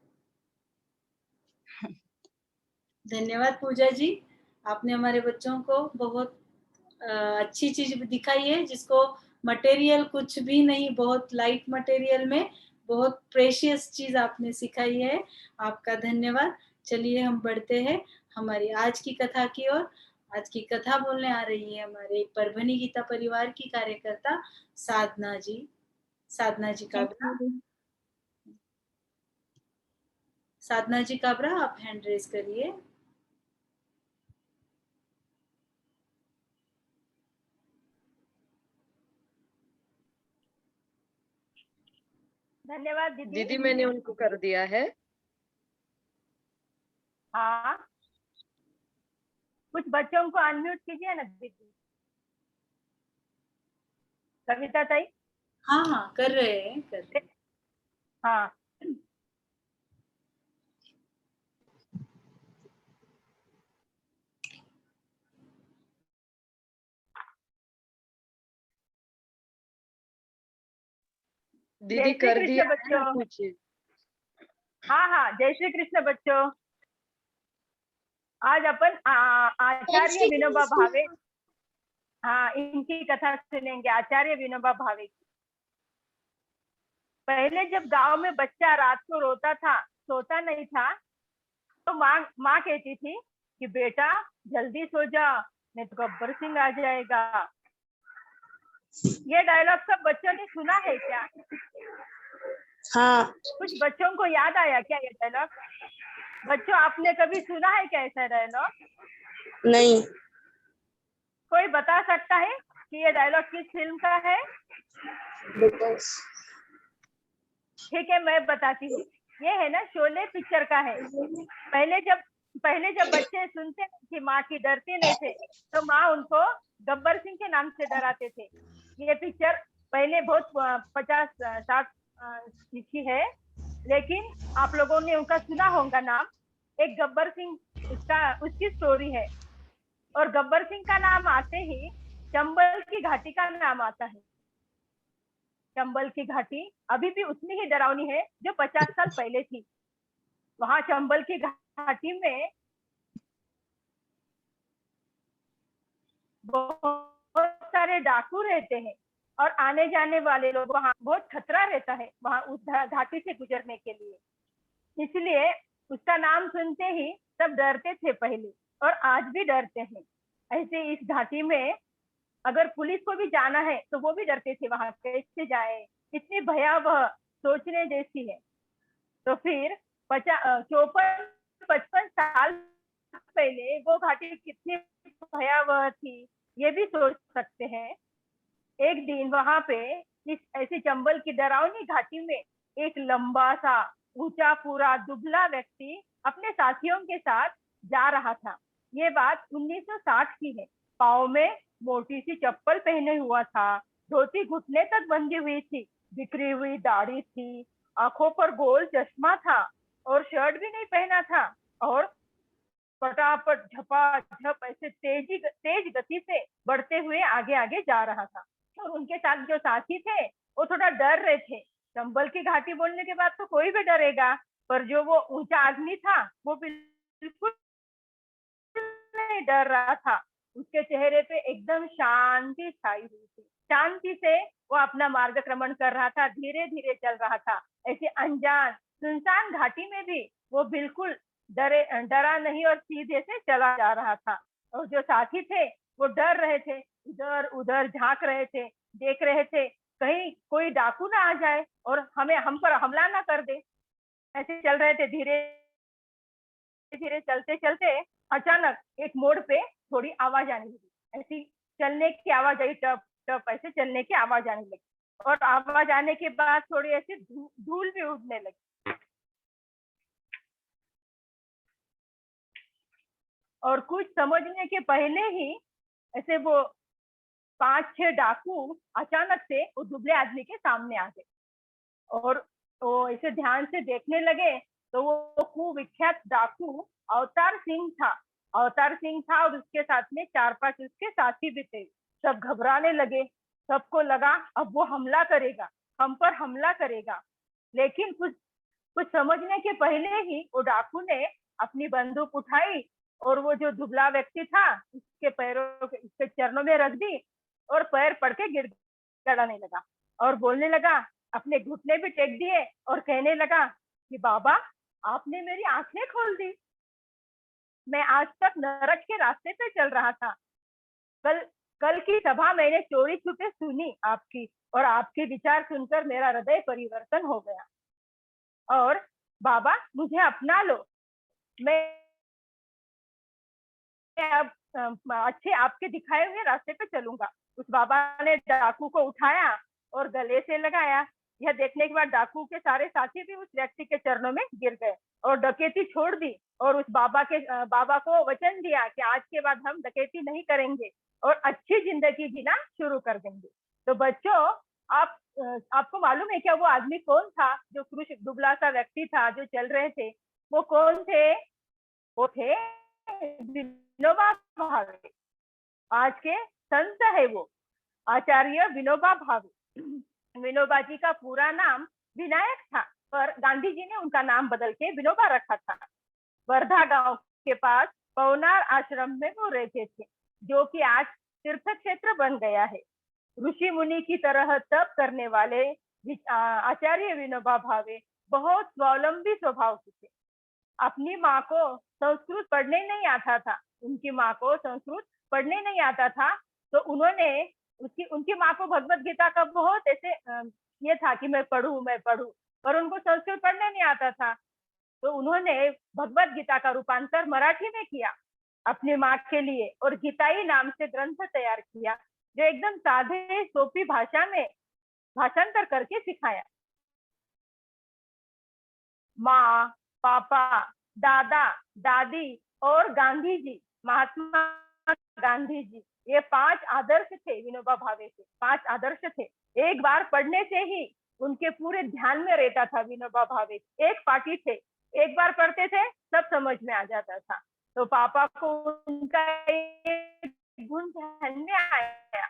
धन्यवाद पूजा जी, आपने हमारे बच्चों को बहुत अच्छी चीज दिखाई है, जिसको मटेरियल कुछ भी नहीं, बहुत लाइट मटेरियल में बहुत प्रेशियस चीज आपने सिखाई है। आपका धन्यवाद। चलिए हम बढ़ते हैं हमारी आज की कथा की ओर। आज की कथा बोलने आ रही है हमारे परभनी गीता परिवार की कार्यकर्ता साधना जी। साधना जी काबरा। साधना जी काबरा, आप हैंड रेज करिए।
धन्यवाद दीदी।
दीदी मैंने उनको कर दिया है।
हाँ, कुछ बच्चों को अनम्यूट कीजिए ना दीदी। कविता ताई।
हाँ हाँ, कर रहे हैं, कर रहे हैं।
हाँ,
दीदी
जय श्री
कर
कृष्ण
दिया है ना
बच्चों।
कुछ।
हाँ हाँ, जय श्री कृष्ण बच्चों। आज अपन आचार्य विनोबा भावे, हाँ, इनकी कथा सुनेंगे। आचार्य विनोबा भावे की। पहले जब गांव में बच्चा रात को रोता था, सोता नहीं था, तो माँ कहती थी कि बेटा जल्दी सो जा, नहीं तो गब्बर सिंह आ जाएगा। ये डायलॉग सब बच्चों ने सुना है क्या?
हाँ।
कुछ बच्चों को याद आया क्या ये डायलॉग? बच्चों, आपने कभी सुना है क्या ऐसा डायलॉग?
नहीं।
कोई बता सकता है कि ये डायलॉग किस फिल्म का है? ठीक है, मैं बताती हूँ। ये है ना, शोले पिक्चर का है। पहले जब बच्चे सुनते कि माँ की डरते नहीं थे, तो माँ उनको गब्बर सिंह के नाम से डराते थे। ये पिक्चर पहले बहुत 50-60 की है, लेकिन आप लोगों ने उनका सुना होगा नाम। एक गब्बर सिंह, उसकी स्टोरी है। और गब्बर सिंह का नाम आते ही चंबल की घाटी का नाम आता है। चंबल की घाटी अभी भी उतनी ही डरावनी है जो 50 साल पहले थी। वहां चंबल की घाटी में बहुत सारे डाकू रहते हैं और आने जाने वाले लोग, वहां बहुत खतरा रहता है वहां उस घाटी से गुजरने के लिए। इसलिए उसका नाम सुनते ही सब डरते थे पहले, और आज भी डरते हैं। ऐसे इस घाटी में अगर पुलिस को भी जाना है तो वो भी डरते थे, वहां कैसे जाए, इतनी भयावह, सोचने जैसी है। तो फिर 54-55 साल पहले वो घाटी कितनी भयावह थी, ये भी सोच सकते हैं। एक दिन वहां पे इस ऐसे चंबल की डरावनी घाटी में एक लंबा सा ऊंचा पूरा दुबला व्यक्ति अपने साथियों के साथ जा रहा था। ये बात 1960 की है। पाँव में मोटी सी चप्पल पहने हुआ था, धोती घुटने तक बंधी हुई थी, बिखरी हुई दाढ़ी थी, आंखों पर गोल चश्मा था और शर्ट भी नहीं पहना था और फटाफट झपाझप ऐसे तेज गति से बढ़ते हुए आगे आगे जा रहा था। और उनके साथ जो साथी थे वो थोड़ा डर रहे थे। चंबल की घाटी बोलने के बाद तो कोई भी डरेगा, पर जो वो ऊंचा आदमी था वो बिल्कुल नहीं डर रहा था। उसके चेहरे पे एकदम शांति छाई हुई थी। शांति से वो अपना मार्गक्रमण कर रहा था, धीरे धीरे चल रहा था। ऐसे अनजान सुनसान घाटी में भी वो बिल्कुल डरा नहीं और सीधे से चला जा रहा था। और जो साथी थे वो डर रहे थे, इधर उधर झांक रहे थे, देख रहे थे कहीं कोई डाकू ना आ जाए और हम पर हमला ना कर दे। ऐसे चल रहे थे, धीरे धीरे चलते चलते अचानक एक मोड़ पे थोड़ी आवाज आने लगी। ऐसी चलने की आवाज आई, टप टप ऐसे चलने की आवाज आने लगी। और आवाज आने के बाद थोड़ी ऐसी धूल भी उड़ने लगी। और कुछ समझने के पहले ही ऐसे वो 5-6 डाकू अचानक से वो दुबले आदमी के सामने आ गए और वो ऐसे ध्यान से देखने लगे तो वो कुविख्यात डाकू अवतार सिंह था। अवतार सिंह था और उसके साथ में 4-5 उसके साथी भी थे। सब घबराने लगे, सबको लगा अब वो हमला करेगा, हम पर हमला करेगा। लेकिन कुछ समझने के पहले ही वो डाकू ने अपनी बंदूक उठाई और वो जो दुबला व्यक्ति था उसके पैरों के उसके चरणों में रख दी और पैर पड़ के गिड़गिड़ाने लगा और बोलने लगा, अपने घुटने भी टेक दिए और कहने लगा कि बाबा आपने मेरी आंखें खोल दी। मैं आज तक नरक के रास्ते पे चल रहा था। कल की सभा मैंने चोरी छुपे सुनी आपकी और आपके विचार सुनकर मेरा हृदय परिवर्तन हो गया। और बाबा मुझे अपना लो, मैं अब अच्छे आपके दिखाए हुए रास्ते पे चलूंगा। उस बाबा ने डाकू को उठाया और गले से लगाया। यह देखने के बाद डाकू के सारे साथी भी उस व्यक्ति के चरणों में गिर गए और डकैती छोड़ दी और उस बाबा को वचन दिया कि आज के बाद हम डकैती नहीं करेंगे और अच्छी जिंदगी जीना शुरू कर देंगे। तो बच्चों आपको मालूम है क्या वो आदमी कौन था? जो पुरुष दुबला सा व्यक्ति था जो चल रहे थे वो कौन थे? वो थे विनोबा भावे। आज के संत है वो आचार्य विनोबा भावे। विनोबा जी का पूरा नाम विनायक था पर गांधी जी ने उनका नाम बदल के विनोबा रखा था। वर्धा गांव के पास पवनार आश्रम में वो रहते थे जो कि आज तीर्थ क्षेत्र बन गया है। ऋषि मुनि की तरह तप करने वाले आचार्य विनोबा भावे बहुत स्वावलंबी स्वभाव के थे। अपनी माँ को संस्कृत पढ़ने नहीं आता था, उनकी माँ को संस्कृत पढ़ने नहीं आता था तो उन्होंने उनकी माँ को भगवत गीता का बहुत ऐसे ये था कि मैं पढ़ूं पर उनको संस्कृत पढ़ने नहीं आता था। तो उन्होंने भगवत गीता का रूपांतर मराठी में किया अपनी माँ के लिए और गीताई नाम से ग्रंथ तैयार किया जो एकदम सादे सोपी भाषा में भाषांतर करके सिखाया। माँ, पापा, दादा, दादी और गांधी जी, महात्मा गांधी जी, ये 5 आदर्श थे विनोबा भावे के। 5 आदर्श थे। एक बार पढ़ने से ही उनके पूरे ध्यान में रहता था विनोबा भावे। एक पार्टी थे, एक बार पढ़ते थे सब समझ में आ जाता था। तो पापा को उनका गुण ध्यान में आया।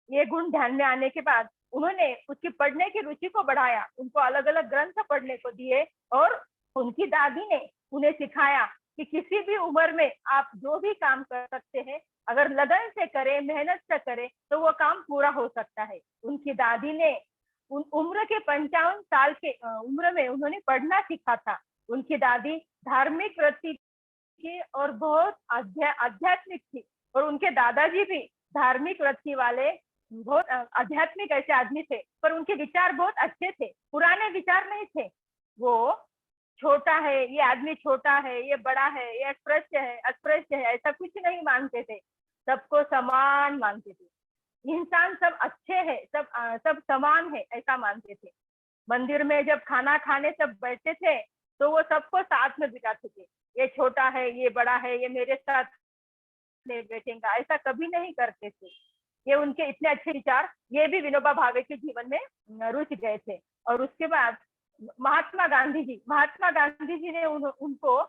ये गुण ध्यान में आने के बाद उन्होंने उसकी पढ़ने की रुचि को बढ़ाया, उनको अलग अलग ग्रंथ पढ़ने को दिए और उनकी दादी ने उन्हें सिखाया कि किसी भी उम्र में आप जो भी काम कर सकते हैं अगर लगन से करें, मेहनत से करें तो वो काम पूरा हो सकता है। उनकी दादी ने उम्र के 55 साल के उम्र में उन्होंने पढ़ना सीखा था। उनकी दादी धार्मिक वृत्ति की और बहुत आध्यात्मिक थी और उनके दादाजी भी धार्मिक वृत्ति वाले बहुत आध्यात्मिक ऐसे आदमी थे पर उनके विचार बहुत अच्छे थे, पुराने विचार नहीं थे। वो छोटा है, ये आदमी छोटा है, ये बड़ा है, ये अस्पृश्य है ऐसा कुछ नहीं मानते थे, सबको समान मानते थे। इंसान सब अच्छे हैं, सब समान है ऐसा मानते थे। मंदिर में जब खाना खाने सब बैठते थे तो वो सबको साथ में बिठाते थे। ये छोटा है, ये बड़ा है, ये मेरे साथ नहीं बैठेगा, ऐसा कभी नहीं करते थे। ये उनके इतने अच्छे विचार, ये भी विनोबा भावे के जीवन में रुच गए थे। और उसके बाद महात्मा गांधी जी ने उनको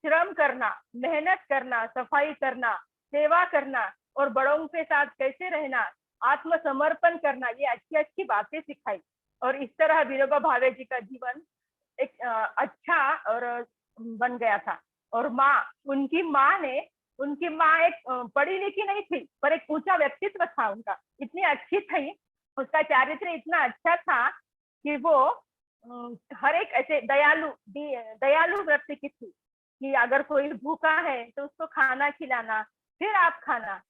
श्रम करना, मेहनत करना, सफाई करना, सेवा करना और बड़ों के साथ कैसे रहना, आत्मसमर्पण करना, ये अच्छी अच्छी बातें सिखाई। और इस तरह विनोबा भावे जी का जीवन एक अच्छा और बन गया था। और उनकी माँ एक पढ़ी लिखी नहीं थी, पर एक ऊंचा व्यक्तित्व था उनका, इतनी अच्छी थी, उसका चारित्र इतना अच्छा था कि वो हर एक ऐसे दयालु वृत्ति की थी कि अगर कोई भूखा है तो उसको खाना खिलाना, फिर आप खाना,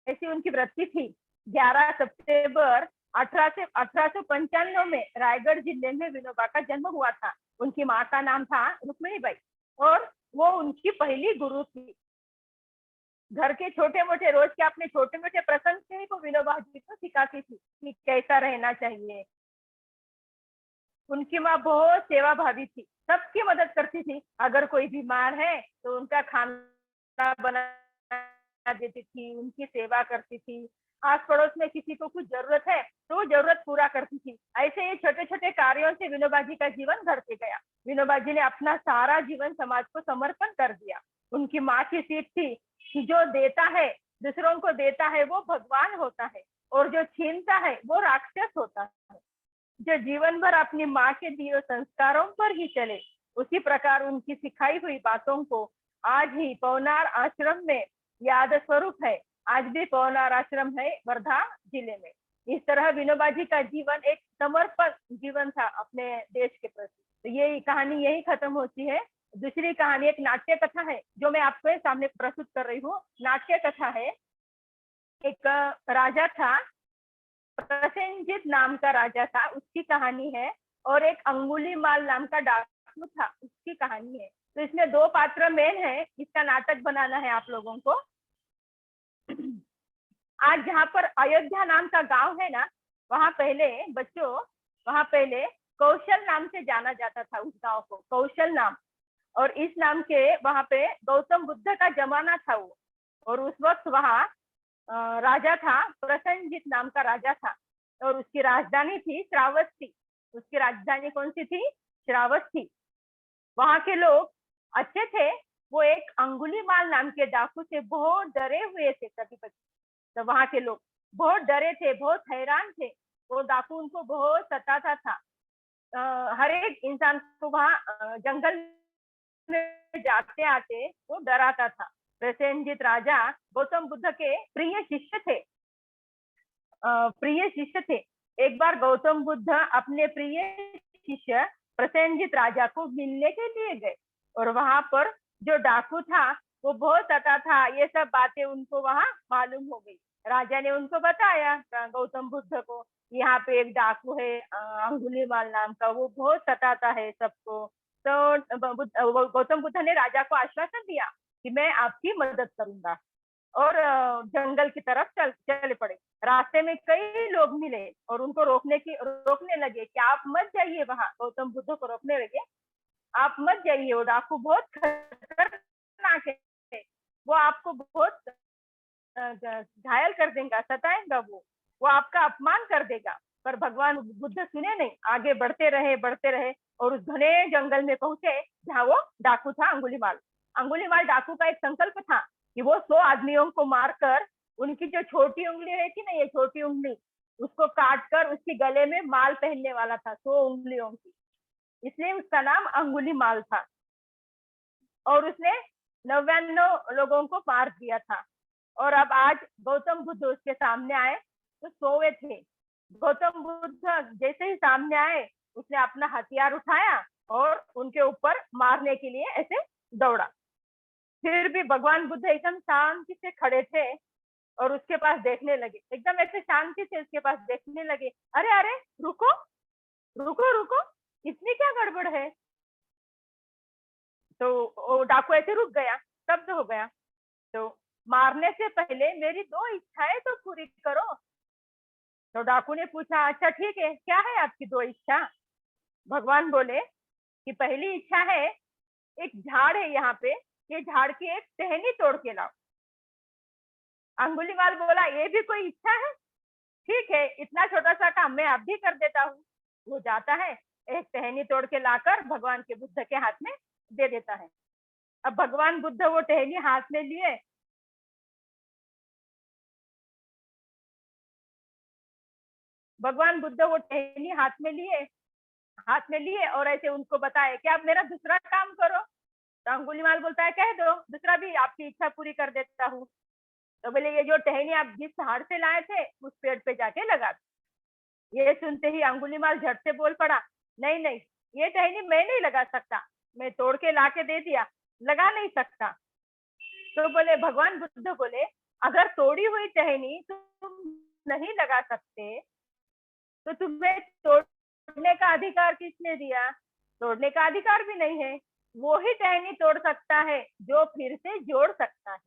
ऐसी उनकी वृत्ति थी। 11 सितंबर 1895 में रायगढ़ जिले में विनोबा का जन्म हुआ था। उनकी माँ का नाम था रुक्मिणीबाई और वो उनकी पहली गुरु थी। घर के छोटे मोटे रोज के अपने छोटे मोटे प्रसंग से वो विनोबा जी को सिखाती थी कि कैसा रहना चाहिए। उनकी माँ बहुत सेवा भावी थी, सबकी मदद करती थी। अगर कोई बीमार है तो उनका खाना बना देती थी, उनकी सेवा करती थी। आस पड़ोस में किसी को कुछ जरूरत है तो जरूरत पूरा करती थी। ऐसे ये छोटे छोटे कार्यों से विनोबा जी का जीवन भरते गया। विनोबा जी ने अपना सारा जीवन समाज को समर्पण कर दिया। उनकी माँ की सीख थी कि जो देता है, दूसरों को देता है, वो भगवान होता है, और जो छीनता है वो राक्षस होता है। जो जीवन भर अपनी माँ के दिए संस्कारों पर ही चले, उसी प्रकार उनकी सिखाई हुई बातों को आज ही पवनार आश्रम में याद स्वरूप है। आज भी पवनार आश्रम है वर्धा जिले में। इस तरह विनोबा जी का जीवन एक समर्पण जीवन था अपने देश के प्रति। तो ये कहानी यही खत्म होती है। दूसरी कहानी एक नाट्य कथा है जो मैं आपके सामने प्रस्तुत कर रही हूँ। नाट्य कथा है, एक राजा था, प्रसेनजीत नाम का राजा था, उसकी कहानी है। और एक अंगुलीमाल नाम का डाकू था, उसकी कहानी है। तो इसमें दो पात्र मेन है। इसका नाटक बनाना है आप लोगों को। आज जहाँ पर अयोध्या नाम का गांव है ना, वहाँ पहले कौशल नाम से जाना जाता था उस गांव को, कौशल नाम। और इस नाम के वहाँ पे गौतम बुद्ध का जमाना था वो। और उस वक्त वहाँ राजा था, प्रसेनजीत नाम का राजा था, और उसकी राजधानी थी श्रावस्ती। उसकी राजधानी कौन सी थी? श्रावस्ती। वहाँ के लोग अच्छे थे। वो एक अंगुलीमाल नाम के डाकू से बहुत डरे हुए थे कभी। तो वहाँ के लोग बहुत डरे थे, बहुत हैरान थे। वो डाकू उनको बहुत सताता था। हर एक इंसान को वहाँ जंगल में जाते आते वो डराता था। प्रसेनजीत राजा गौतम बुद्ध के प्रिय शिष्य थे। एक बार गौतम बुद्ध अपने प्रिय शिष्य प्रसेनजीत राजा को मिलने के लिए गए, और वहां पर जो डाकू था वो बहुत सता था। ये सब बातें उनको वहां मालूम हो गई। राजा ने उनको बताया गौतम बुद्ध को, यहाँ पे एक डाकू है अंगुलीमाल नाम का, वो बहुत सताता है सबको। तो गौतम बुद्ध ने राजा को आश्वासन दिया कि मैं आपकी मदद करूंगा, और जंगल की तरफ चले पड़े। रास्ते में कई लोग मिले और उनको रोकने लगे कि आप मत जाइए वहां। गौतम बुद्ध को रोकने लगे, आप मत जाइए, वो डाकू बहुत खतरनाक है, वो आपको बहुत घायल कर देगा, सताएगा, वो आपका अपमान कर देगा। पर भगवान बुद्ध सुने नहीं, आगे बढ़ते रहे और उस घने जंगल में पहुंचे जहाँ वो डाकू था अंगुलीमाल डाकू का एक संकल्प था कि वो 100 आदमियों को मारकर उनकी जो छोटी उंगली है कि नहीं, ये छोटी उंगली, उसको काटकर उसके गले में माल पहनने वाला था, 100 उंगलियों की। इसलिए उसका नाम अंगुलीमाल था। और उसने 99 लोगों को मार दिया था। और अब आज गौतम बुद्ध उसके सामने आए तो सोए थे। गौतम बुद्ध जैसे ही सामने आए, उसने अपना हथियार उठाया और उनके ऊपर मारने के लिए ऐसे दौड़ा। फिर भी भगवान बुद्ध एकदम शांति से खड़े थे और उसके पास देखने लगे, एकदम ऐसे शांति से उसके पास देखने लगे। अरे अरे, रुको रुको रुको, इसमें क्या गड़बड़ है? तो डाकू ऐसे रुक गया, स्तब्ध हो गया। तो मारने से पहले मेरी 2 इच्छाएं तो पूरी करो। तो डाकू ने पूछा, अच्छा ठीक है, क्या है आपकी 2 इच्छा? भगवान बोले कि पहली इच्छा है, एक झाड़ है यहाँ पे, ये झाड़ की एक टहनी तोड़ के लाओ। अंगुलीमाल बोला, ये भी कोई इच्छा है? ठीक है, इतना छोटा सा काम मैं अब भी कर देता हूँ। वो जाता है, एक टहनी तोड़ के लाकर भगवान के बुद्ध के हाथ में दे देता है। अब भगवान बुद्ध वो टहनी हाथ में लिए, भगवान बुद्ध वो टहनी हाथ में लिए और ऐसे उनको बताए कि आप मेरा दूसरा काम करो। तो अंगुलीमाल बोलता है, कह दो, दूसरा भी आपकी इच्छा पूरी कर देता हूँ। तो बोले, ये जो टहनी आप जिस झाड़ से लाए थे उस पेड़ पे जाके लगा दो। ये सुनते ही अंगुलीमाल झट से बोल पड़ा, नहीं नहीं, ये टहनी मैं नहीं लगा सकता, मैं तोड़ के ला के दे दिया, लगा नहीं सकता। तो बोले, भगवान बुद्ध बोले, अगर तोड़ी हुई टहनी तुम नहीं लगा सकते तो तुम्हें तोड़ने का अधिकार किसने दिया? तोड़ने का अधिकार भी नहीं है। वो ही टहनी तोड़ सकता है जो फिर से जोड़ सकता है।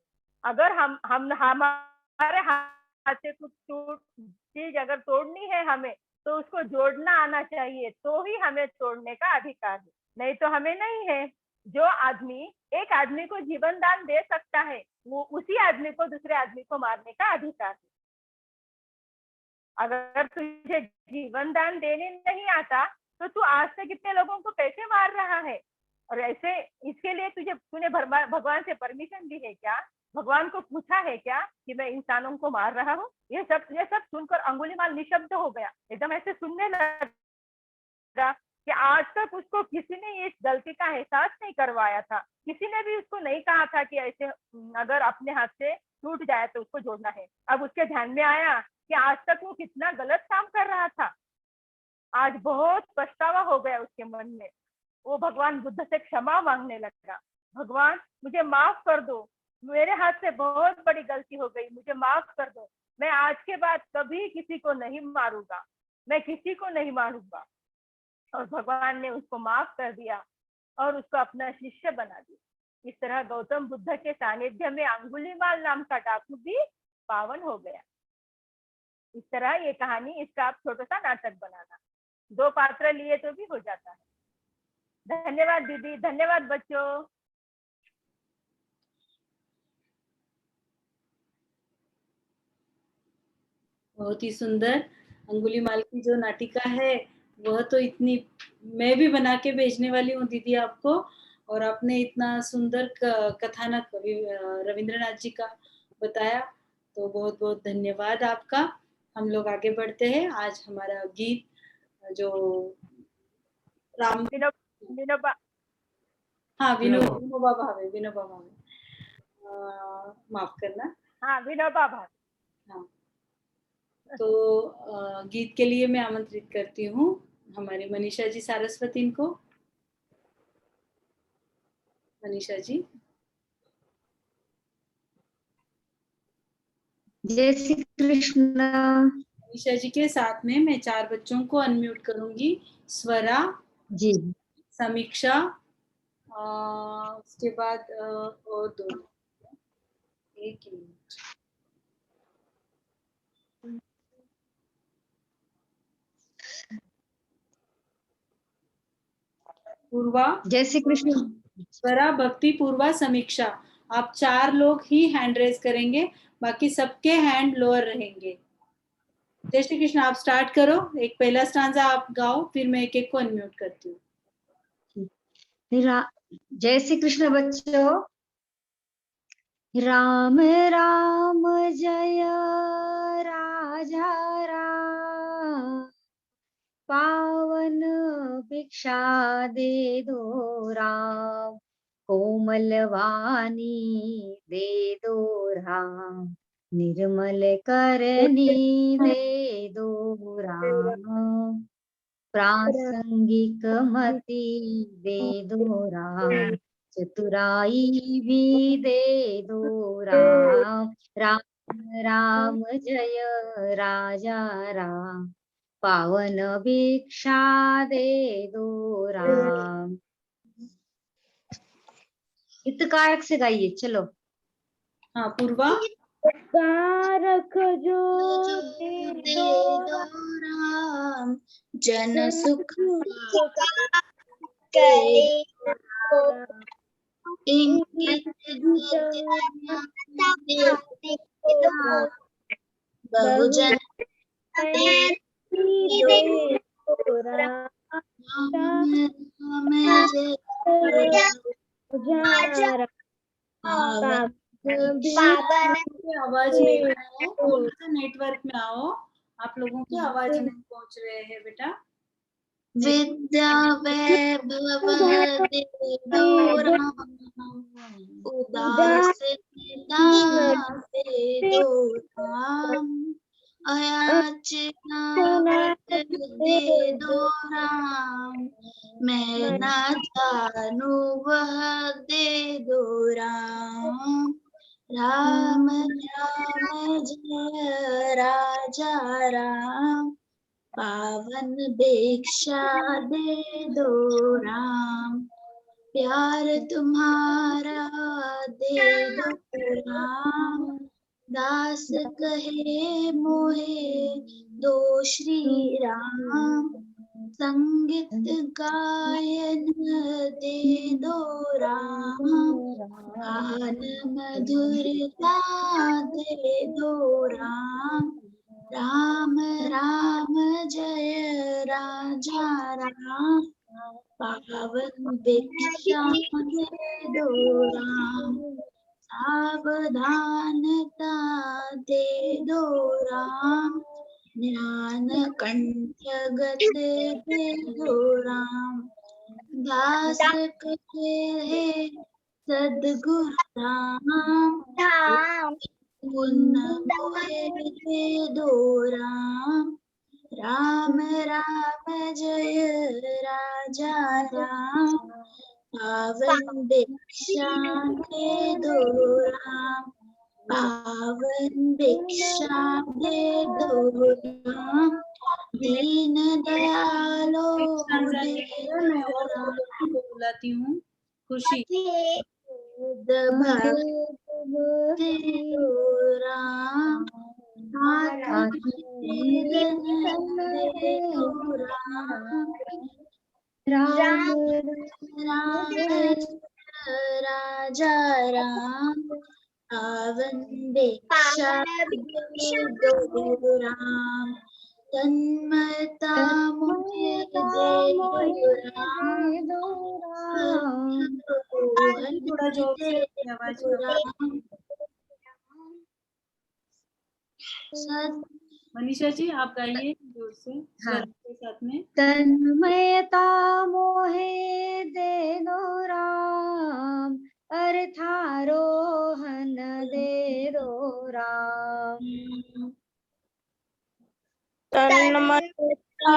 अगर हम हमारे हाथ से कुछ चीज अगर तोड़नी है हमें, तो उसको जोड़ना आना चाहिए, तो ही हमें तोड़ने का अधिकार है, नहीं तो हमें नहीं है। जो आदमी एक आदमी को जीवन दान दे सकता है, वो उसी आदमी को दूसरे आदमी को मारने का अधिकार है। अगर तुझे जीवन दान देने नहीं आता तो तू आज से कितने लोगों को कैसे मार रहा है? और ऐसे इसके लिए तूने भगवान से परमिशन दी है क्या? भगवान को पूछा है क्या कि मैं इंसानों को मार रहा हूँ? ये सब सुनकर अंगुलीमाल निशब्द हो गया, एकदम ऐसे सुनने लगा कि आज तक उसको किसी ने इस गलती का एहसास नहीं करवाया था। किसी ने भी उसको नहीं कहा था कि ऐसे अगर अपने हाथ से टूट जाए तो उसको जोड़ना है। अब उसके ध्यान में आया कि आज तक वो कितना गलत काम कर रहा था। आज बहुत पछतावा हो गया उसके मन में। वो भगवान बुद्ध से क्षमा मांगने लगा, भगवान मुझे माफ कर दो, मेरे हाथ से बहुत बड़ी गलती हो गई, मुझे माफ कर दो, मैं आज के बाद कभी किसी को नहीं मारूंगा, मैं किसी को नहीं मारूंगा। और भगवान ने उसको माफ कर दिया और उसको अपना शिष्य बना दिया। इस तरह गौतम बुद्ध के सानिध्य में अंगुलीमाल नाम का डाकू भी पावन हो गया। इस तरह ये कहानी, इसका आप छोटा सा नाटक बनाना, 2 पात्र लिए तो भी हो जाता है। धन्यवाद दीदी, धन्यवाद बच्चों।
बहुत ही सुंदर। अंगुलीमाल की जो नाटिका है वह तो इतनी, मैं भी बना के भेजने वाली हूँ दीदी आपको। और आपने इतना सुंदर कथानक रविंद्रनाथ जी का बताया, तो बहुत बहुत धन्यवाद आपका। हम लोग आगे बढ़ते हैं। आज हमारा गीत जो राम
विनोबा
हाँ विनोबा भावे, माफ करना।
हाँ, विनोबा भावे।
हाँ, तो गीत के लिए मैं आमंत्रित करती हूँ हमारी मनीषा जी सारस्वती को। मनीषा जी।
जय श्री कृष्ण।
मनीषा जी के साथ में मैं 4 बच्चों को अनम्यूट करूंगी। स्वरा
जी,
समीक्षा, उसके बाद और 2, 1 मिनट। पूर्वा,
जय श्री कृष्ण।
स्वरा, भक्ति, पूर्वा, समीक्षा। आप 4 लोग ही हैंड रेज करेंगे, बाकी सबके हैंड लोअर रहेंगे। जय श्री कृष्ण। आप स्टार्ट करो, एक पहला स्टांजा आप गाओ, फिर मैं एक एक को अनम्यूट करती हूँ।
जय श्री कृष्ण बच्चों। राम राम जय राजा राम, पावन भिक्षा दे दो राम, कोमल वाणी दे दो राम, निर्मल करनी दे दो राम, प्रासंगिक मति दे दो राम, चतुराई भी दे दो राम। राम राम जय राजा राम, पावन भिक्षा दे दो राम। हितकारक से गाइए, चलो।
हाँ, पूर्वा।
रख जो
दे दो राम, जन सुख करे इंगित दे दो, बहुजन दे दो राम, राम जय
आवाज नहीं आ रहा है, थोड़ा सा नेटवर्क में आओ, आप लोगों की आवाज नहीं पहुंच रहे हैं बेटा।
विद्या वैभव दे दो राम, उदासीनता दे दो राम, अयाचना व्रत दे दो राम, मैं ना जानू वह दे दो राम, राम राम जय राजा राम, पावन भिक्षा दे दो राम, प्यार तुम्हारा दे दो राम, दास कहे मोहे दो श्री राम, संगीत गायन दे दो राम, गान मधुरता दे दो राम, राम राम जय राजा राम, पावन भिक्षा दे दो राम, सावधानता दे दो राम, ज्ञान कंठगत दे दो राम, दास कहे सद्गुरु राम, पुण्य मोहे दे दो राम, राम राम जय राजा राम, पावन भिक्षा दे दो राम, पावन भिक्षा दे दो राम, दीन दयालो दे
मैं
दो
और
राम,
को बुलाती हूँ, खुशी।
दे दो राम, दे दो राम, राम राम राजा राम, पावन भिक्षा दे दो राम, तन्मयता मुझे दे दो राम,
थोड़ा जोर से आवाज करो। मनीषा जी आप गाइए जोर से स्वर के साथ में।
तन्मयता मोहे दे दो राम, अर्थारोहण दे दो राम,
तन्मयता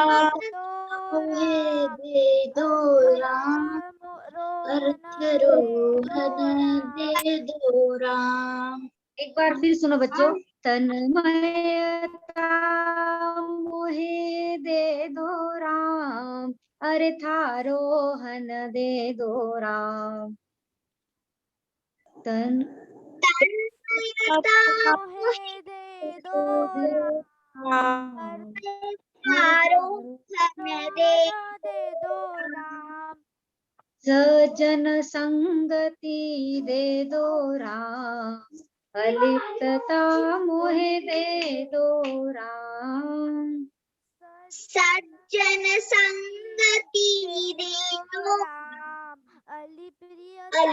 मुझे दे दो राम, अर्थारोहण दे दो राम।
एक बार फिर सुनो बच्चों, तन्मयता मोहे दे दो राम, अर्थारोहण दे दो राम,
तन्मयता
मोहे दे दो
राम,
अर्थारोहण दे दो राम,
सज्जन संगति दे दो राम, अलिप्तता मोहे दे दो राम,
सज्जन संगति दे दो
राम, अलिप्रियता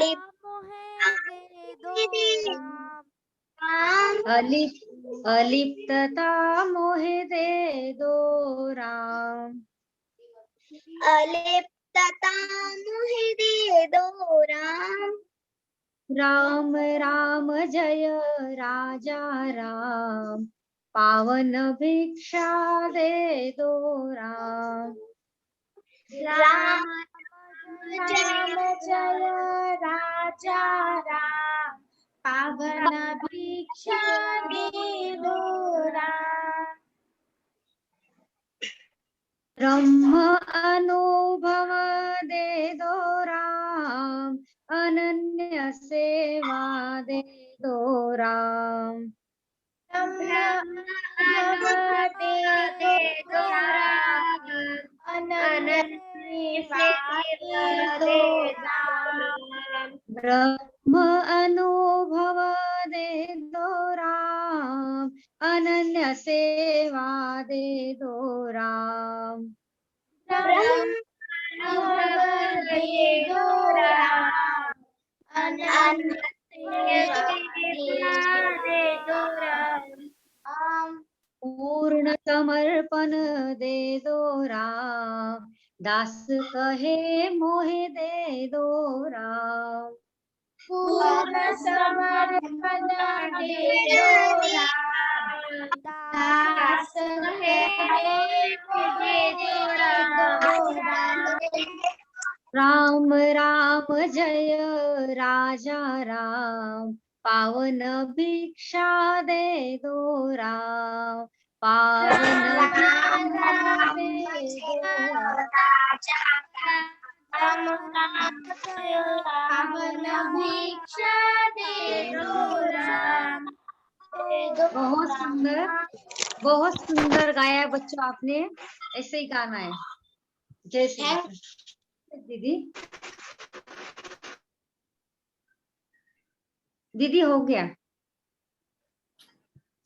मोहे दे दो राम,
अलिप्तता मोहे दे दो राम,
अलिप्तता मोहे दे दो राम,
राम राम जय राजा राम, पावन भिक्षा दे दो राम,
राम
राम जय राजा राम, पावन भिक्षा दे दो राम, ब्रह्म अनुभव दे दो राम, अनन्य सेवा दे दो राम, भवते दे दो राम अनन्य सेवा दे दो राम ब्रह्म अनुभव दे दो राम अनन्य सेवा दे दो राम ब्रह्म अनुभव दे दो राम अनन्य सेवा दे दो राम पूर्ण समर्पण दे दो राम दास कहे मोहे दे दो राम पूर्ण समर्पण दे दो राम दास कहे मोहे दे दो राम राम राम जय राजा राम पावन भिक्षा दे दो राम पावन भिक्षा दे दो पावन भिक्षा दे दो राम बहुत सुंदर गाया बच्चों आपने। ऐसे ही गाना है। जय श्री कृष्ण। दीदी हो गया।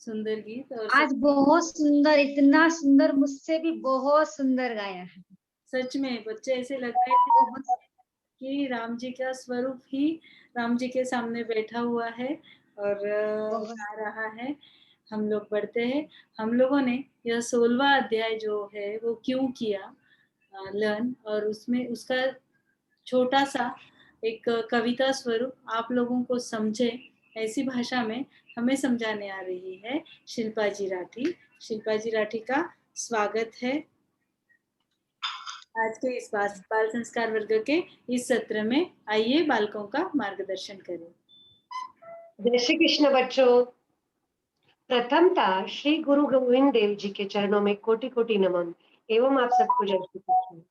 सुंदर गीत और
आज बहुत सुंदर, इतना सुंदर, मुझसे भी बहुत सुंदर गाया है।
सच में बच्चे ऐसे लग रहे थे कि राम जी का स्वरूप ही राम जी के सामने बैठा हुआ है और गा रहा है। हम लोग पढ़ते हैं, हम लोगों ने यह 16वां अध्याय जो है वो क्यों किया लर्न, और उसमें उसका छोटा सा एक कविता स्वरूप आप लोगों को समझे ऐसी भाषा में हमें समझाने आ रही है शिल्पा जी राठी। शिल्पा जी राठी का स्वागत है आज के इस बाल संस्कार वर्ग के इस सत्र में। आइए बालकों का मार्गदर्शन करें।
जय श्री कृष्ण बच्चों। प्रथमतः श्री गुरु गोविंद देव जी के चरणों में कोटि कोटि नमन एवं आप सबको जय श्री कृष्ण।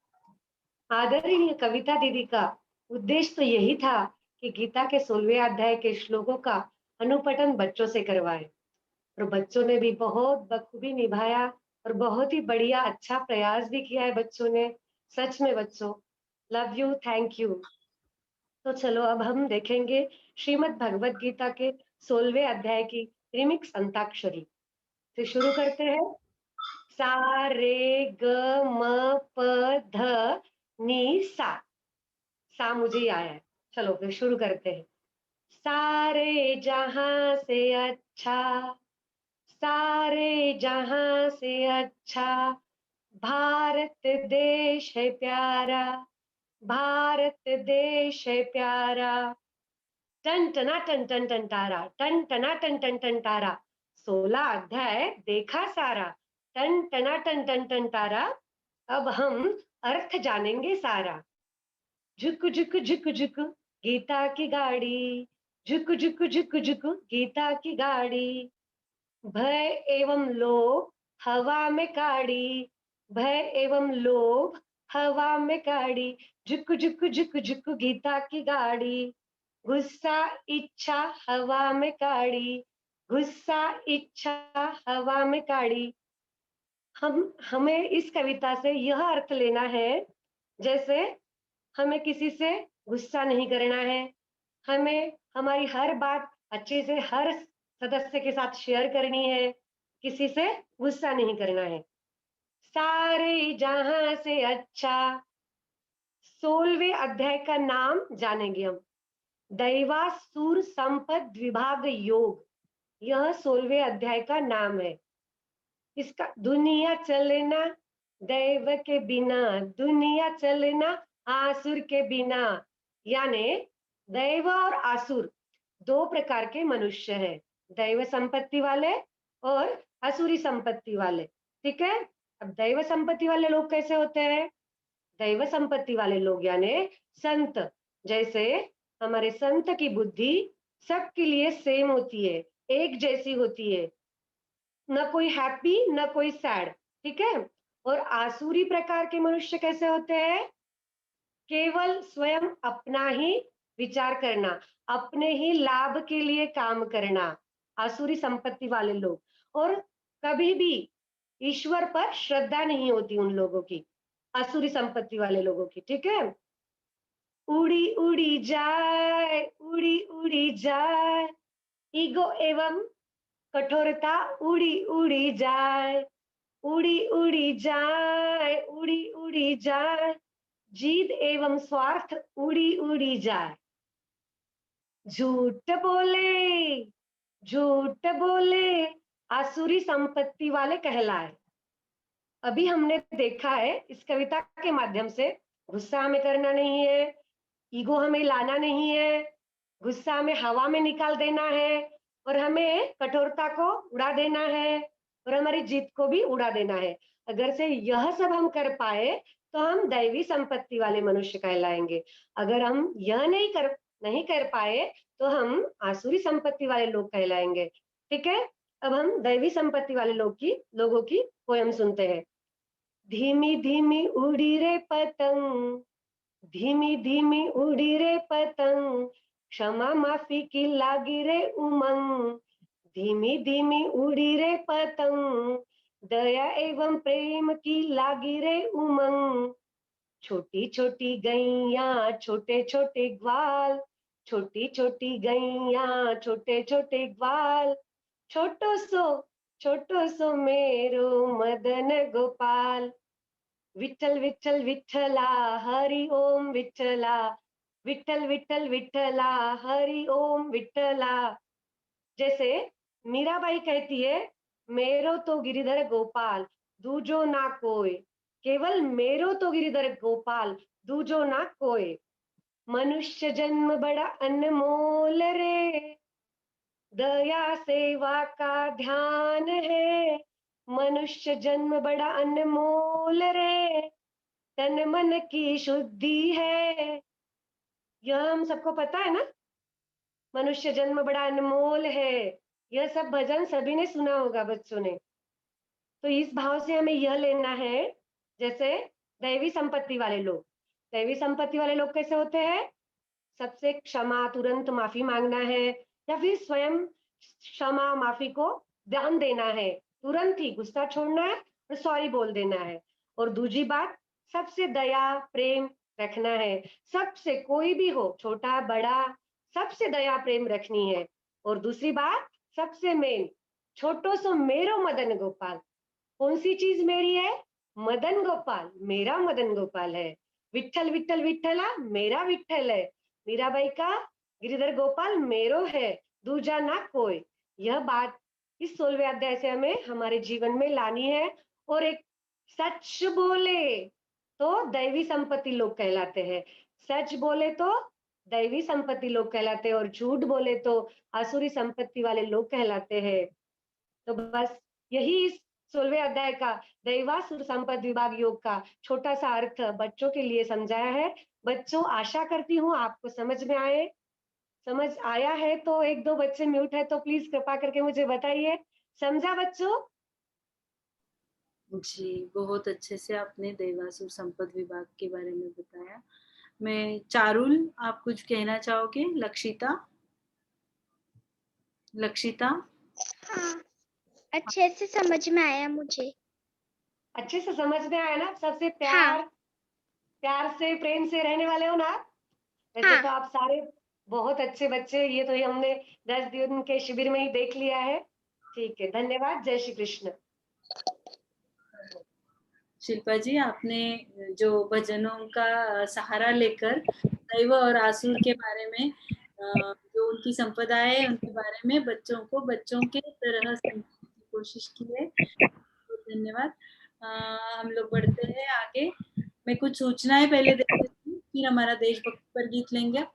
आदरणीय कविता दीदी का उद्देश्य तो यही था कि गीता के 16वें अध्याय के श्लोकों का अनुपठन बच्चों से करवाए, और बच्चों ने भी बहुत बखूबी निभाया और बहुत ही बढ़िया अच्छा प्रयास भी किया है बच्चों ने। सच में बच्चों लव यू, थैंक यू। तो चलो अब हम देखेंगे श्रीमद् भगवत गीता के 16वें अध्याय की रिमिक्स अंताक्षरी से शुरू करते हैं। सा रे ग म प ध नी सा। सा मुझे ही आया है, चलो फिर शुरू करते हैं। सारे जहां से अच्छा, सारे जहां से अच्छा भारत देश है प्यारा, भारत देश है प्यारा। टन टना टन टन टन तारा, टन टना टन टन टन तारा। 16 अध्याय देखा सारा, टन टना टन टन टन तारा। अब हम अर्थ जानेंगे सारा। झुक झुक झुक झुक गीता की गाड़ी, झुक झुक झुक झुक गीता की गाड़ी। भय एवं लोभ हवा में काड़ी, भय एवं लोभ हवा में काड़ी। झुक झुक झुक झुक गीता की गाड़ी। गुस्सा इच्छा हवा में काड़ी, गुस्सा इच्छा हवा में काड़ी। हमें इस कविता से यह अर्थ लेना है, जैसे हमें किसी से गुस्सा नहीं करना है, हमें हमारी हर बात अच्छे से हर सदस्य के साथ शेयर करनी है, किसी से गुस्सा नहीं करना है। सारे जहां से अच्छा। 16वें अध्याय का नाम जानेंगे हम, दैवासुर संपद विभाग योग। यह 16वें अध्याय का नाम है। इसका दुनिया चलना दैव के बिना, दुनिया चलना आसुर के बिना। यानी दैव और आसुर दो प्रकार के मनुष्य हैं, दैव संपत्ति वाले और असुरी संपत्ति वाले। ठीक है। अब दैव संपत्ति वाले लोग कैसे होते हैं? दैव संपत्ति वाले लोग यानी संत, जैसे हमारे संत की बुद्धि सबके लिए सेम होती है, एक जैसी होती है, न कोई हैप्पी न कोई सैड। ठीक है। और आसुरी प्रकार के मनुष्य कैसे होते हैं? केवल स्वयं अपना ही विचार करना, अपने ही लाभ के लिए काम करना, आसुरी संपत्ति वाले लोग। और कभी भी ईश्वर पर श्रद्धा नहीं होती उन लोगों की, आसुरी संपत्ति वाले लोगों की। ठीक है, उड़ी उड़ी जाए, उड़ी उड़ी जाए, ईगो एवं कठोरता उड़ी उड़ी जाए, उड़ी उड़ी जाए, उड़ी उड़ी जाए, जीद एवं स्वार्थ उड़ी उड़ी जाए। झूठ बोले, झूठ बोले आसुरी संपत्ति वाले कहलाए। अभी हमने देखा है इस कविता के माध्यम से, गुस्सा हमें करना नहीं है, ईगो हमें लाना नहीं है, गुस्सा हमें हवा में निकाल देना है, और हमें कठोरता को उड़ा देना है, और हमारी जीत को भी उड़ा देना है। अगर से यह सब हम कर पाए तो हम दैवी संपत्ति वाले मनुष्य कहलाएंगे। अगर हम यह नहीं कर पाए तो हम आसुरी संपत्ति वाले लोग कहलाएंगे। ठीक है, अब हम दैवी संपत्ति वाले लोगों की पोयम सुनते हैं। धीमी धीमी उड़ी रे पतंग, धीमी धीमी उड़ी रे पतंग, क्षमा माफी की लागी रे उमंग। धीमी धीमी उड़ी रे पतंग, दया एवं प्रेम की लागी रे उमंग। छोटी छोटी गैया छोटे छोटे ग्वाल, छोटी छोटी गैया छोटे छोटे ग्वाल, छोटो सो मेरो मदन गोपाल। विठ्ठल विठ्ठल विठ्ठला हरि ओम विठ्ठला, विठ्ठल विठ्ठल विठ्ठला हरि ओम विठ्ठला। जैसे मीराबाई कहती है, मेरो तो गिरिधर गोपाल दूजो ना कोई, केवल मेरो तो गिरिधर गोपाल दूजो ना कोई। मनुष्य जन्म बड़ा अनमोल रे, दया सेवा का ध्यान है। मनुष्य जन्म बड़ा अनमोल रे, तन मन की शुद्धि है। यह हम सबको पता है ना, मनुष्य जन्म बड़ा अनमोल है। यह सब भजन सभी ने सुना होगा बच्चों ने। तो इस भाव से हमें यह लेना है, जैसे दैवी संपत्ति वाले लोग। दैवी संपत्ति वाले लोग कैसे होते हैं? सबसे क्षमा, तुरंत माफी मांगना है, या फिर स्वयं क्षमा माफी को ध्यान देना है, तुरंत ही गुस्सा छोड़ना है और सॉरी बोल देना है। और दूसरी बात, सबसे दया प्रेम रखना है। सबसे, कोई भी हो, छोटा बड़ा, सबसे दया प्रेम रखनी है। और दूसरी बात, सबसे मेन, छोटो सो मेरो मदन गोपाल। कौन सी चीज मेरी है? मदन गोपाल, मेरा मदन गोपाल है। विठ्ठल विठ्ठल विठ्ठला, मेरा विठ्ठल है। मीराबाई का गिरिधर गोपाल मेरो है, दूजा ना कोई। यह बात इस 16वें अध्याय से हमें हमारे जीवन में लानी है। और एक सच बोले तो दैवी संपत्ति लोग कहलाते हैं, सच बोले तो दैवी संपत्ति लोग कहलाते हैं, और झूठ बोले तो आसुरी संपत्ति वाले लोग कहलाते हैं। तो बस यही इस 16वें अध्याय का दैवासुर संपत्ति विभाग योग का छोटा सा अर्थ बच्चों के लिए समझाया है। बच्चों, आशा करती हूँ आपको समझ में आए। समझ आया है तो एक दो बच्चे म्यूट है तो प्लीज कृपा करके मुझे बताइए, समझा बच्चों?
जी, बहुत अच्छे से आपने देवासुर संपद विभाग के बारे में बताया। मैं चारुल, आप कुछ कहना चाहोगे? लक्षिता, लक्षिता?
हाँ, अच्छे से समझ में आया मुझे।
अच्छे से समझ में आया ना? सबसे
हाँ।
प्यार से प्रेम से रहने वाले हो ना? वैसे
हाँ।
तो आप सारे बहुत अच्छे बच्चे, ये तो हमने 10 दिन के शिविर में ही देख लिया है। ठीक है, धन्यवाद। जय श्री कृष्ण।
शिल्पा जी, आपने जो भजनों का सहारा लेकर दैव और आसुर के बारे में, जो उनकी संपदा है उनके बारे में बच्चों को बच्चों के तरह समझाने की कोशिश की है, तो धन्यवाद। हम लोग बढ़ते हैं आगे। मैं कुछ सूचनाएं पहले दे देती हूँ, फिर हमारा देशभक्ति पर गीत लेंगे।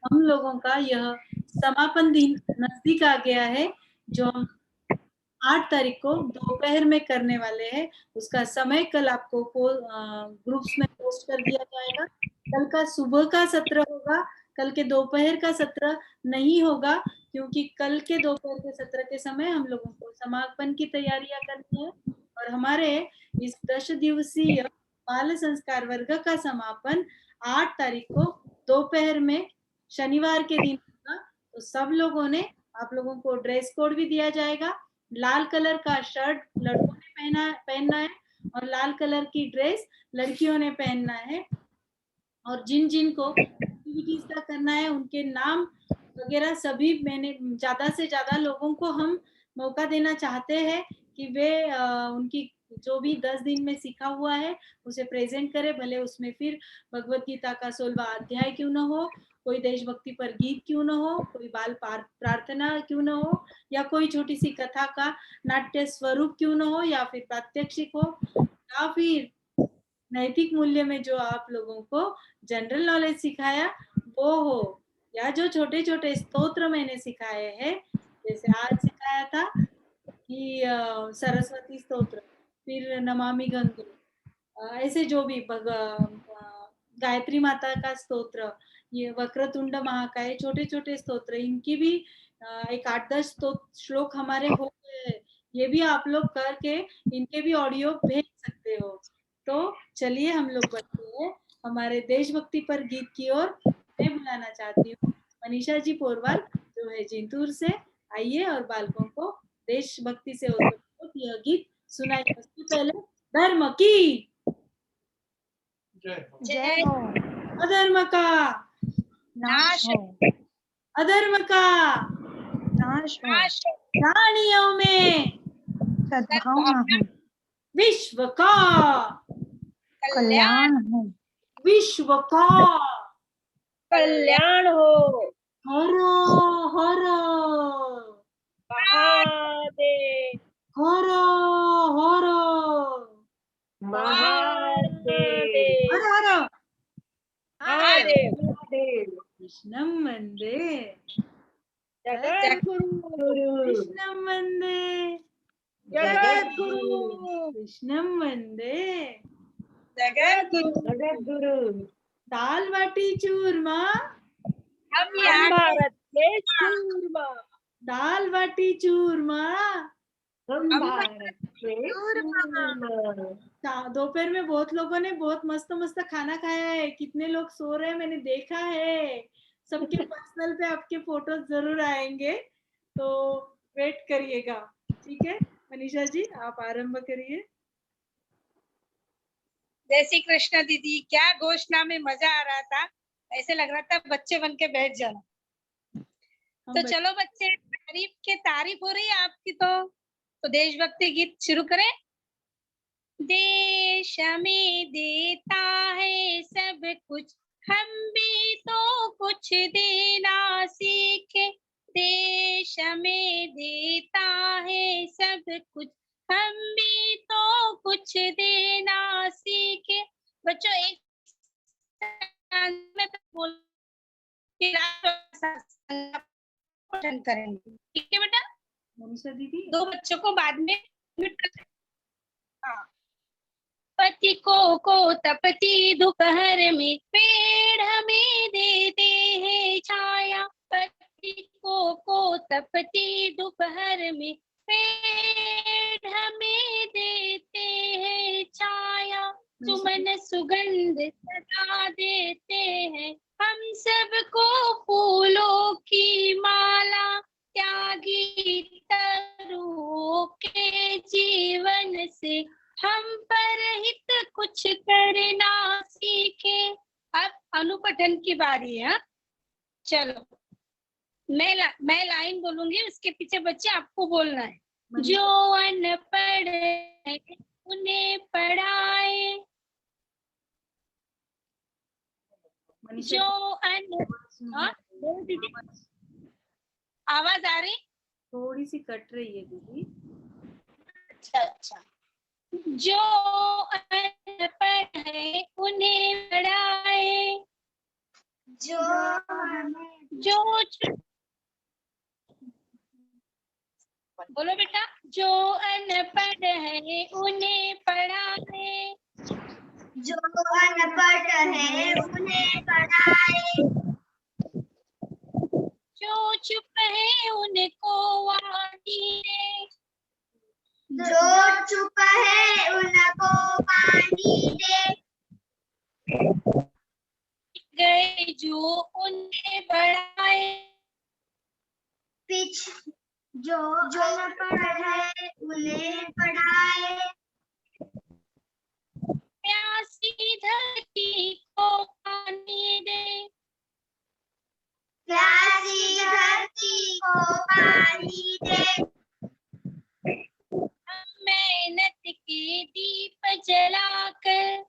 हम लोगों का यह समापन दिन नजदीक आ गया है, जो हम 8 तारीख को दोपहर में करने वाले हैं। उसका समय कल आपको ग्रुप्स में पोस्ट कर दिया जाएगा। कल का सुबह का सत्र होगा, कल के दोपहर का सत्र नहीं होगा, क्योंकि कल के दोपहर के सत्र के समय हम लोगों को समापन की तैयारियां करनी है। और हमारे इस 10 दिवसीय बाल संस्कार वर्ग का समापन 8 तारीख को दोपहर में शनिवार के दिन होगा। तो सब लोगों ने, आप लोगों को ड्रेस कोड भी दिया जाएगा, लाल कलर का शर्ट लड़कों ने पहनना है और लाल कलर की ड्रेस लड़कियों ने पहनना है। और जिन जिन को एक्टिविटीज का करना है उनके नाम वगैरह सभी मैंने ज्यादा से ज्यादा लोगों को हम मौका देना चाहते हैं कि वे उनकी जो भी 10 दिन में सीखा हुआ है उसे प्रेजेंट करे, भले उसमें फिर भगवत गीता का 16वां अध्याय क्यों न हो, कोई देशभक्ति पर गीत क्यों न हो, कोई बाल प्रार्थना क्यों न हो, या कोई छोटी सी कथा का नाट्य स्वरूप क्यों न हो, या फिर प्रात्यक्षिक हो, या फिर नैतिक मूल्य में जो आप लोगों को जनरल नॉलेज सिखाया वो हो, या जो छोटे छोटे स्तोत्र मैंने सिखाए हैं, जैसे आज सिखाया था कि सरस्वती स्तोत्र, फिर नमामि गंगे, ऐसे जो भी गायत्री माता का स्तोत्र, ये वक्रतुंड महाकाय, छोटे छोटे स्तोत्र, इनकी भी एक 8-10 श्लोक हमारे हो गए, ये भी आप लोग करके इनके भी ऑडियो भेज सकते हो। तो चलिए हम लोग बढ़ते हैं हमारे देशभक्ति पर गीत की ओर। मैं बुलाना चाहती हूँ मनीषा जी पोरवाल जो है जिंतूर से, आइए और बालकों को देशभक्ति से ओतप्रोत यह गीत सुनाइए। सबसे पहले धर्म की
जय हो,
अधर्म का
नाश हो,
अधर्म का
नाश हो,
प्राणियों में
सद्भावना हो,
विश्व का
कल्याण हो,
विश्व का
कल्याण हो।
हरो हरो
महादेव
हरो हरो
महादेव
हरो हरो
महादेव
कृष्णं वन्दे
जगद्गुरु
कृष्णं वन्दे
जगद्गुरु
कृष्णं वन्दे
जगद्गुरु।
दाल बाटी चूरमा,
हम भारत के शूरमा,
दाल बाटी चूरमा।
हम भारत के
दोपहर में बहुत लोगों ने बहुत मस्त मस्त खाना खाया है, कितने लोग सो रहे हैं मैंने देखा है। सबके पर्सनल पे आपके फोटोज जरूर आएंगे, तो वेट करिएगा। ठीक है मनीषा जी, आप आरंभ करिए।
जय श्री कृष्ण दीदी, क्या घोषणा में मजा आ रहा था, ऐसे लग रहा था बच्चे बन के बैठ जाना। तो चलो बच्चे, तारीफ हो रही है आपकी, तो देशभक्ति गीत शुरू करें। देश हमें देता है सब कुछ, हम भी तो कुछ देना सीखे। देश हमें देता है सब कुछ, हम भी तो कुछ देना सीखे। बच्चों एक में बोल करेंगे, ठीक है बेटा?
मनीषा दीदी,
2 बच्चों को बाद में हाँ। पति को तपती दोपहर में पेड़ हमें देते हैं छाया। पति को तपती दोपहर में पेड़ हमें देते हैं छाया। सुमन सुगंध सदा देते हैं हम सबको फूलों की माला। त्यागी तरुओं के जीवन से हम परहित कुछ करना सीखे। अब अनुपठन की बारी है। चलो मैं लाइन बोलूंगी, उसके पीछे बच्चे आपको बोलना है। जो अनपढ़ है उन्हें पढ़ाए, जो आवाज आ रही?
थोड़ी सी कट रही है दीदी।
अच्छा। जो अनपढ़ है उन्हें पढ़ाए, बोलो बेटा। जो अनपढ़ है उन्हें पढ़ाए,
जो अनपढ़ है उन्हें पढ़ाए,
जो चुप है उनको वाणी दे,
जो चुप है उनको पानी दे,
गए जो उन्हें बढ़ाए,
जो अनपढ़ है उन्हें पढ़ाए,
प्यासी धरती को पानी दे,
प्यासी धरती को पानी दे,
हम मेहनत के दीप जलाकर,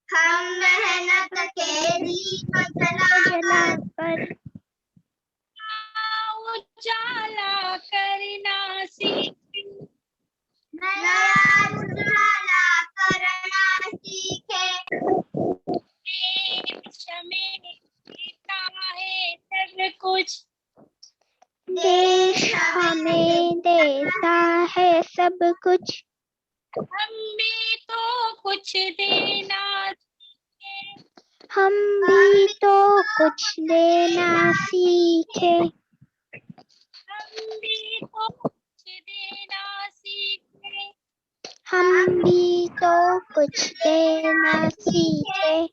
हम मेहनत के दीप जलाकर
उजाला करना सीखे,
नया उजाला करना सीखे,
देश में देता है सब कुछ,
देश हमें देता है सब कुछ,
हम भी तो कुछ देना सीखे,
हम भी तो कुछ देना सीखे,
हम भी तो कुछ देना सीखे,
हम भी तो कुछ देना सीखे।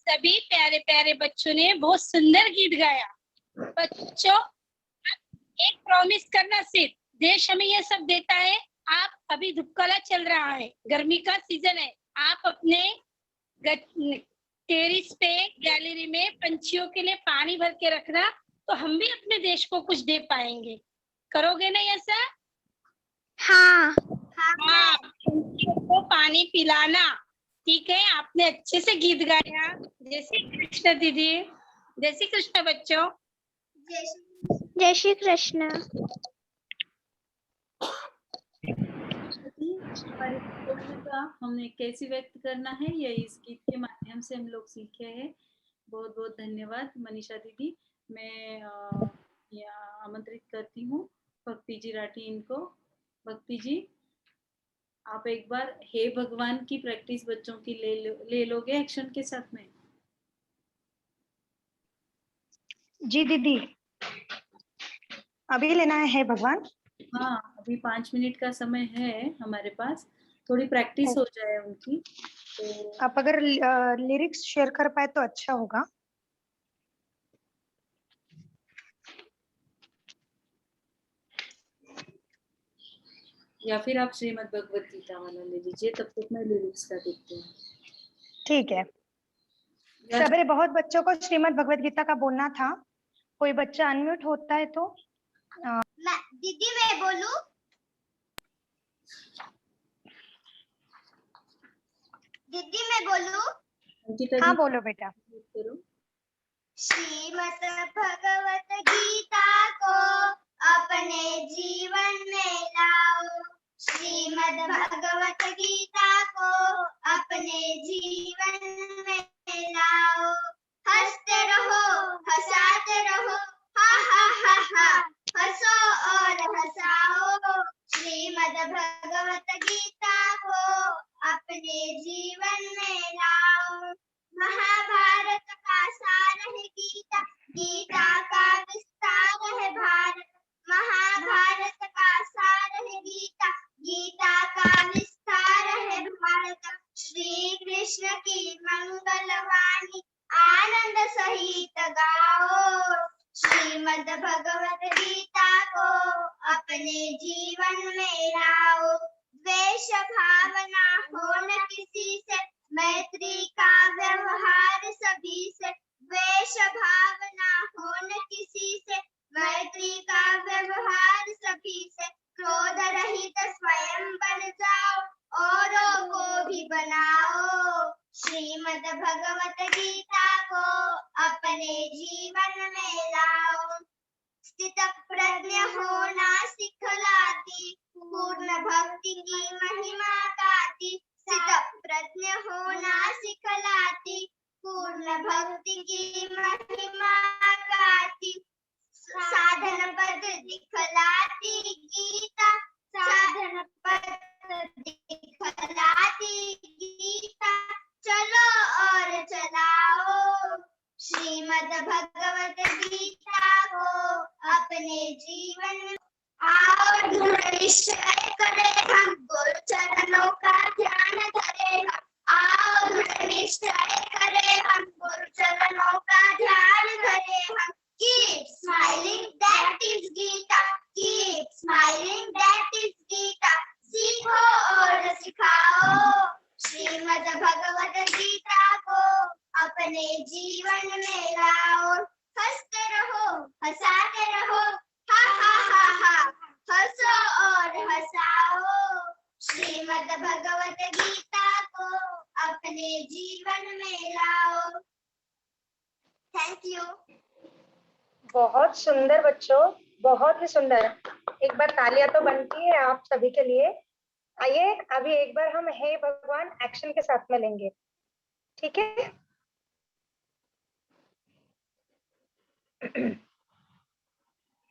सभी प्यारे प्यारे बच्चों ने बहुत सुंदर गीत गाया। बच्चों, एक प्रॉमिस करना, सिर्फ देश हमें ये सब देता है। आप अभी धूपकाला चल रहा है, गर्मी का सीजन है, आप अपने टेरिस पे गैलरी में पंछियों के लिए पानी भर के रखना, तो हम भी अपने देश को कुछ दे पाएंगे। करोगे ना ऐसा?
हाँ,
हाँ, पंछियों को पानी पिलाना। ठीक है, आपने अच्छे से गीत गाया। जय श्री कृष्ण दीदी, जय श्री कृष्ण बच्चों।
जय श्री कृष्ण।
का हमने कैसे व्यक्त करना है, ये इस गीत के माध्यम से हम लोग सीखे हैं। बहुत बहुत धन्यवाद मनीषा दीदी। मैं आमंत्रित करती हूँ भक्ति जी राठी को। भक्ति जी, आप एक बार हे भगवान की प्रैक्टिस बच्चों की ले लोगे एक्शन के साथ में?
जी दीदी, अभी लेना है हे भगवान?
हाँ, अभी 5 मिनट का समय है हमारे पास, थोड़ी प्रैक्टिस हो जाए उनकी। तो
आप अगर लिरिक्स शेयर कर पाए तो अच्छा होगा।
या फिर आप श्रीमद् भगवत गीता वाला ले लीजिए, तब तक मैं लिरिक्स का देखती हूँ।
ठीक है। सबरे बहुत बच्चों को श्रीमद् भगवत गीता का बोलना था। कोई बच्चा अनम्यूट होता है तो
दीदी मैं बोलूं? दीदी मैं बोलूं?
हाँ बोलो बेटा।
श्रीमद् भगवत गीता को अपने जीवन में लाओ, श्रीमद् भगवत गीता को अपने जीवन में लाओ। हंसते रहो, हंसाते रहो, हा हा हा हा, हंसो और हंसाओ। श्रीमद् भगवत गीता को अपने जीवन में लाओ। महाभारत का सार है गीता, गीता का विस्तार है भारत। महाभारत का सार है गीता, गीता का विस्तार है भारत। श्री कृष्ण की मंगलवाणी आनंद सहित गाओ। श्रीमद् भगवत गीता को अपने जीवन में लाओ। द्वेष भावना हो न किसी से, मैत्री का व्यवहार सभी से। द्वेष भावना हो न किसी से, मैत्री का व्यवहार सभी से। क्रोध रहित स्वयं बन जाओ, औरों को भी बनाओ। श्रीमद् भगवत गीता को अपने जीवन में लाओ। स्थित प्रज्ञ होना सिखलाती, पूर्ण भक्ति की महिमा गाती। स्थित प्रज्ञ होना सिखलाती, पूर्ण भक्ति की महिमा गाती। साधन पद दिखलाती गीता, साधन पद दिखलाती गीता। चलो और चलाओ श्रीमद् भगवत गीता को अपने जीवन में। आओ दृढ़ निश्चय करें हम, गुरु चरणों का ध्यान धरें हम। आओ दृढ़ निश्चय करें हम, गुरु चरणों का ध्यान धरें हम। Keep smiling, that is Gita. अपने जीवन में लाओ। हंसते रहो, हंसाते रहो, हा हा हा हा, हंसो और हंसाओ। श्रीमद् भगवत गीता को अपने जीवन में लाओ। Thank you.
बहुत सुंदर बच्चों, बहुत ही सुंदर। एक बार तालियां तो बनती है आप सभी के लिए। आइए अभी एक बार हम हे भगवान एक्शन के साथ में लेंगे, ठीक है?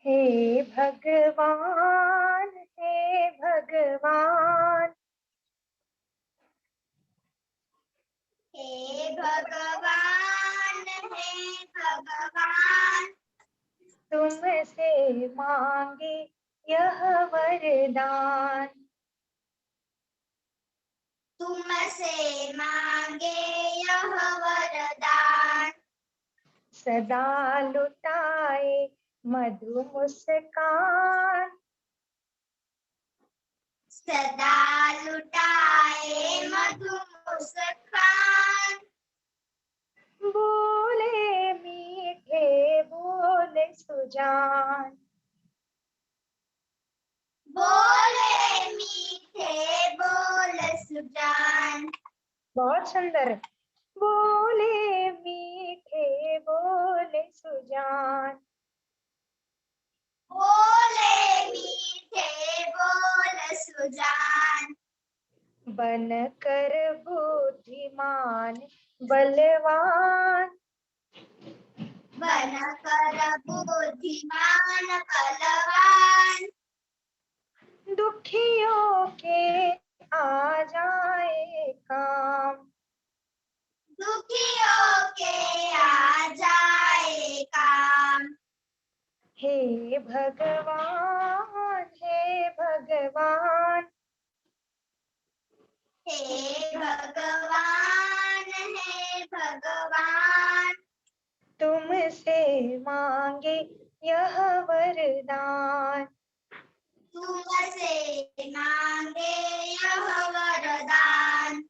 हे भगवान, हे भगवान,
हे भगवान, हे भगवान,
तुमसे मांगे यह वरदान।
तुमसे मांगे यह वरदान।
सदा लुटाए मधु मुस्कान।
सदा लुटाए मधु मुस्कान।
बोले मीठे बोले सुजान।
बोले मीठे बोल सुजान।
बहुत सुंदर। बोले मीठे बोले सुजान।
बोले मीठे बोल सुजान।
बनकर बुद्धिमान बलवान।
बनकर बुद्धिमान बलवान।
दुखियों के आ जाए काम।
दुखियों के आ जाए काम।
हे भगवान, हे भगवान,
हे भगवान, हे भगवान,
तुमसे मांगे यह वरदान।
तुमसे मांगे यह वरदान।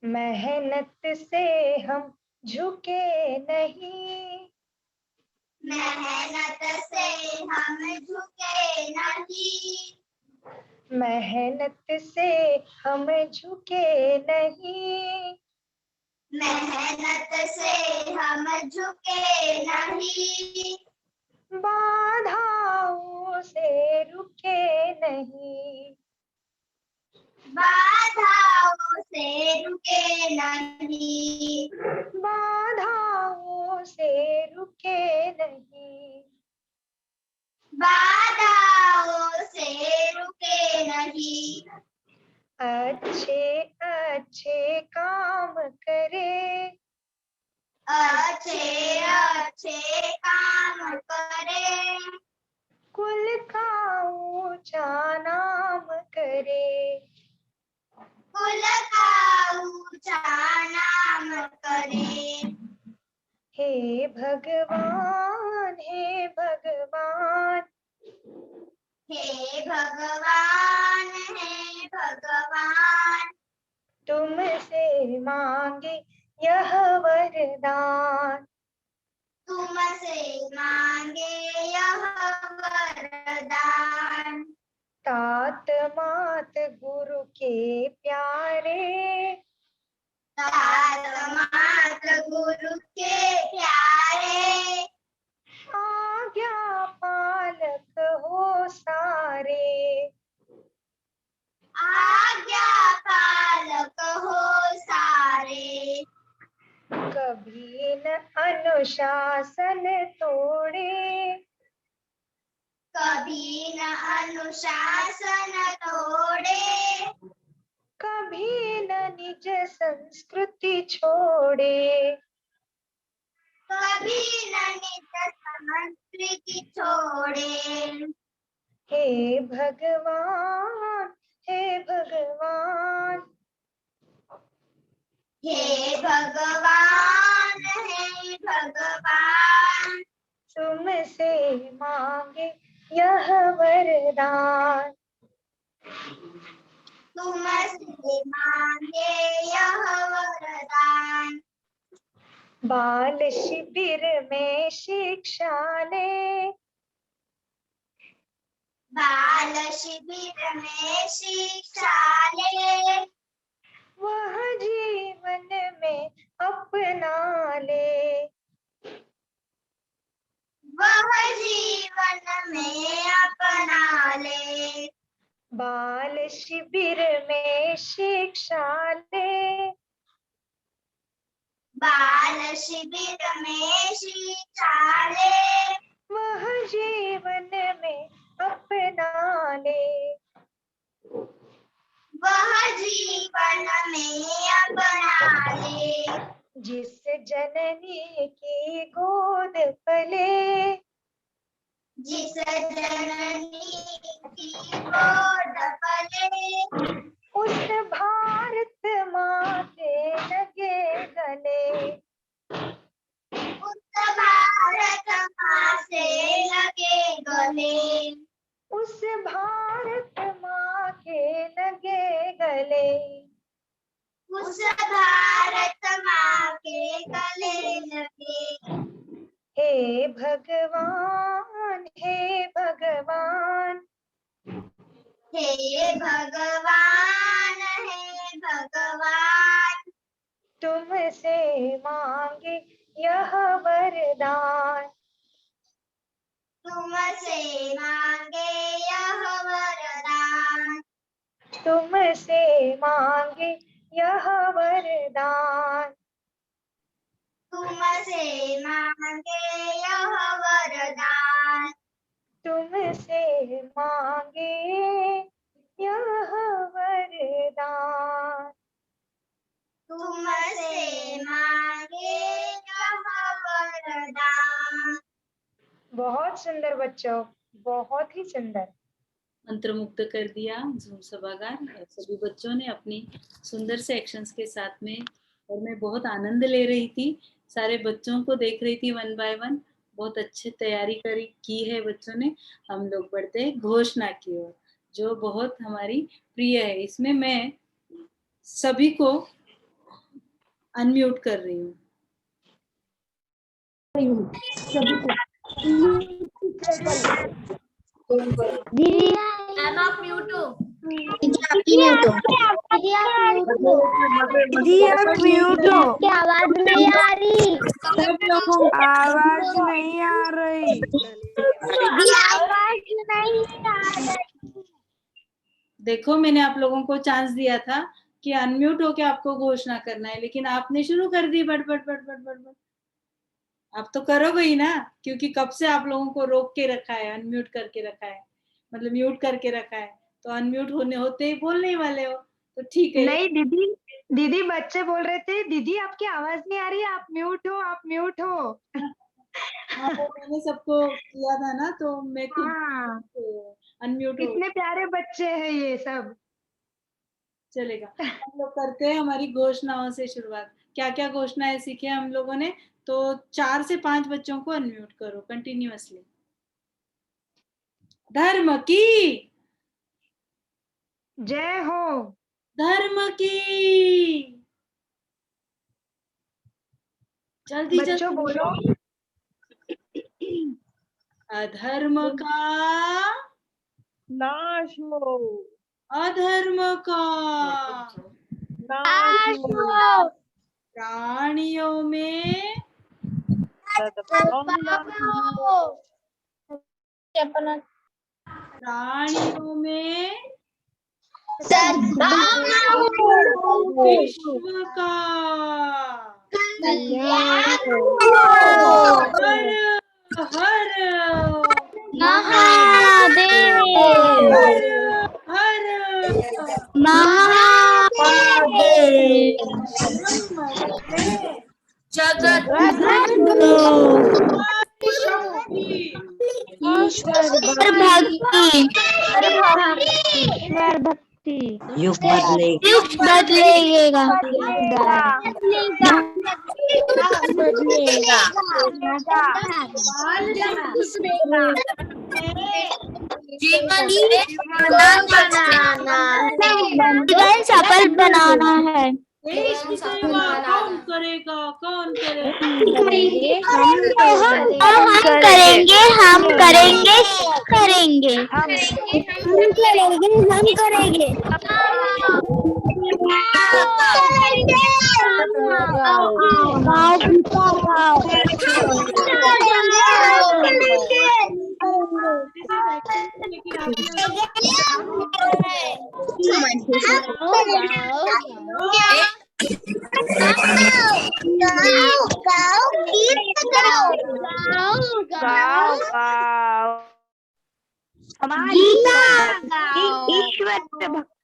मेहनत से हम झुके नहीं।
मेहनत से हम झुके नहीं।
मेहनत से हम झुके नहीं।
मेहनत से हम झुके नहीं।
बाधाओं से रुके नहीं।
बाधाओं से रुके नहीं।
बाधाओं से रुके नहीं।
बाधाओं से रुके नहीं।
अच्छे अच्छे काम करे।
अच्छे अच्छे काम करे।
कुल का ऊंचा नाम करे।
कुल का ऊंचा नाम करे।
हे भगवान, हे भगवान,
हे भगवान, हे भगवान,
तुमसे मांगे यह वरदान।
तुमसे मांगे यह वरदान।
तात मात गुरु के प्यारे।
तात मात गुरु के प्यारे।
आज्ञा पालक हो सारे।
आज्ञा पालक हो सारे।
कभी न अनुशासन तोड़े।
कभी न अनुशासन तोड़े।
कभी न निज संस्कृति छोड़े।
कभी न निज संस्कृति छोड़े।
हे भगवान, हे भगवान,
हे भगवान, हे भगवान,
तुमसे मांगे यह वरदान।
तुमसे मांगे यह वरदान।
बाल शिविर में शिक्षा ले,
बाल शिविर में शिक्षा ले,
वह जीवन में अपना ले,
वह जीवन में अपना ले।
बाल शिविर में शिक्षा ले,
बाल शिविर में शिक्षा ले,
वह जीवन में अपना ले,
वह जीवन में अपना ले।
जिस जननी की गोद पले,
जिस जननी की गोद पले,
उस भारत माँ के लगे गले,
उस भारत माँ से लगे गले,
उस भारत माँ के लगे गले,
उस भारत माँ के गले लगे।
हे भगवान, हे भगवान,
हे भगवान, हे भगवान,
तुमसे मांगे यह वरदान,
तुमसे मांगे यह वरदान,
तुमसे मांगे यह वरदान,
तुमसे मांगे यह वरदान,
तुमसे मांगे यह वरदान।
तुमसे मांगे यह वरदान।
बहुत सुंदर बच्चों, बहुत ही सुंदर।
मंत्रमुग्ध कर दिया जूम सभागार। सभी बच्चों ने अपनी सुंदर से एक्शंस के साथ में, और मैं बहुत आनंद ले रही थी, सारे बच्चों को देख रही थी वन बाय वन। बहुत अच्छी तैयारी की है बच्चों ने। हम लोग बढ़ते हैं घोषणा की ओर, जो बहुत हमारी प्रिय है। इसमें मैं सभी को अनम्यूट कर रही हूँ।
दीदी I'm off mute हो। दीदी आप म्यूट हो। क्या आवाज नहीं आ रही?
आवाज नहीं आ रही।
दीदी आवाज नहीं आ रही।
देखो, मैंने आप लोगों को चांस दिया था कि अनम्यूट होके आपको घोषणा करना है, लेकिन आपने शुरू कर दी but but but but but but. आप तो करोगे ही ना, क्योंकि कब से आप लोगों को रोक के रखा है, अनम्यूट करके रखा है, मतलब म्यूट करके रखा है, तो अनम्यूट होते ही बोलने ही वाले हो, तो ठीक है।
नहीं दीदी बच्चे बोल रहे थे, दीदी आपकी आवाज नहीं आ रही, आप म्यूट हो, आप म्यूट हो।
हाँ, वो मैंने सबको किया था ना, तो मैं खुद अनम्यूट।
इतने प्यारे बच्चे हैं ये सब।
चलेगा, हम लोग करते हैं हमारी घोषणाओं से शुरुआत। क्या क्या घोषणाएं सीखे हम लोगों ने, तो 4 से 5 बच्चों को अनम्यूट करो कंटिन्यूअसली। धर्म की
जय हो,
धर्म की। जल्दी
बच्चों बोलो।
अधर्म का
नाश हो,
अधर्म का
नाश हो,
प्राणियों में
सद्भावना हो,
प्राणियों में
सद्भावना हो,
विश्व का
कल्याण
हर हर
महादेव,
हर हर
महादेव, जगत ईश्वर भक्ति,
युग बदलेगा।
युग बदलेगा, जीवन सफल बनाना है।
देश की सेवा कौन करेगा, कौन करेगा?
हम करेंगे करेंगे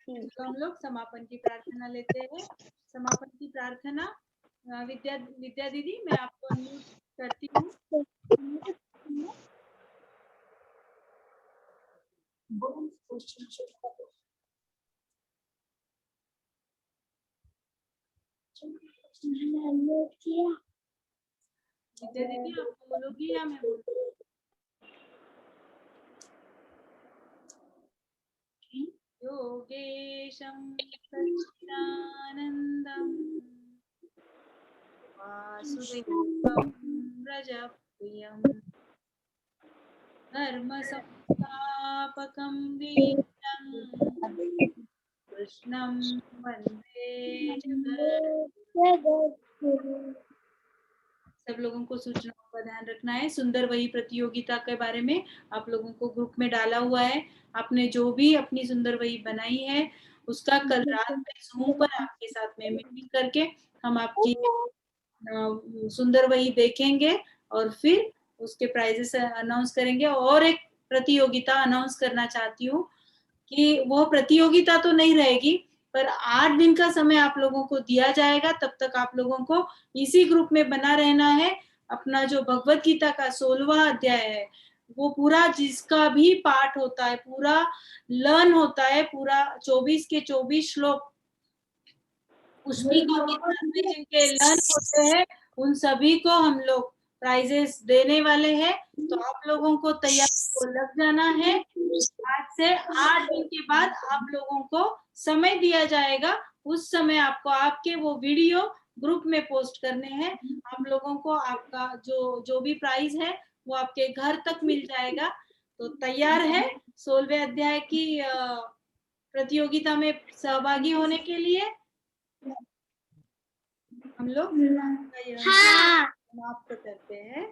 तो हम लोग समापन की प्रार्थना लेते हैं। समापन की प्रार्थना विद्या दीदी, मैं आपको अनम्यूट करती हूँ। विद्या दीदी आप बोलोगी या मैं बोलूँ? योगेशं सच्चिदानन्दं वासुदेवं व्रजप्रियं धर्मसंस्थापकं वीरं कृष्णं वन्दे जगद्गुरुं। सब लोगों को सूचनाओं का ध्यान रखना है। सुंदर वही प्रतियोगिता के बारे में आप लोगों को ग्रुप में डाला हुआ है। आपने जो भी अपनी सुंदर वही बनाई है उसका कल रात में जूम पर आपके साथ में मीटिंग करके हम आपकी सुंदर वही देखेंगे और फिर उसके प्राइजेस अनाउंस करेंगे। और एक प्रतियोगिता अनाउंस करना चाहती हूँ कि वो प्रतियोगिता तो नहीं रहेगी, पर 8 दिन का समय आप लोगों को दिया जाएगा। तब तक आप लोगों को इसी ग्रुप में बना रहना है। अपना जो भगवत गीता का 16वां अध्याय है वो पूरा, जिसका भी पाठ होता है पूरा लर्न होता है, पूरा 24 के 24 श्लोक पुष्पिका के साथ में जिनके लर्न होते हैं उन सभी को हम लोग प्राइजेस देने वाले हैं। तो आप लोगों को तैयारी को लग जाना है। आज से 8 दिन के बाद आप लोगों को समय दिया जाएगा। उस समय आपको आपके वो वीडियो ग्रुप में पोस्ट करने हैं। आप लोगों को आपका जो भी प्राइज है वो आपके घर तक मिल जाएगा। तो तैयार है 16वें अध्याय की प्रतियोगिता में सहभागी होने के लिए? हम लोग समाप्त करते हैं।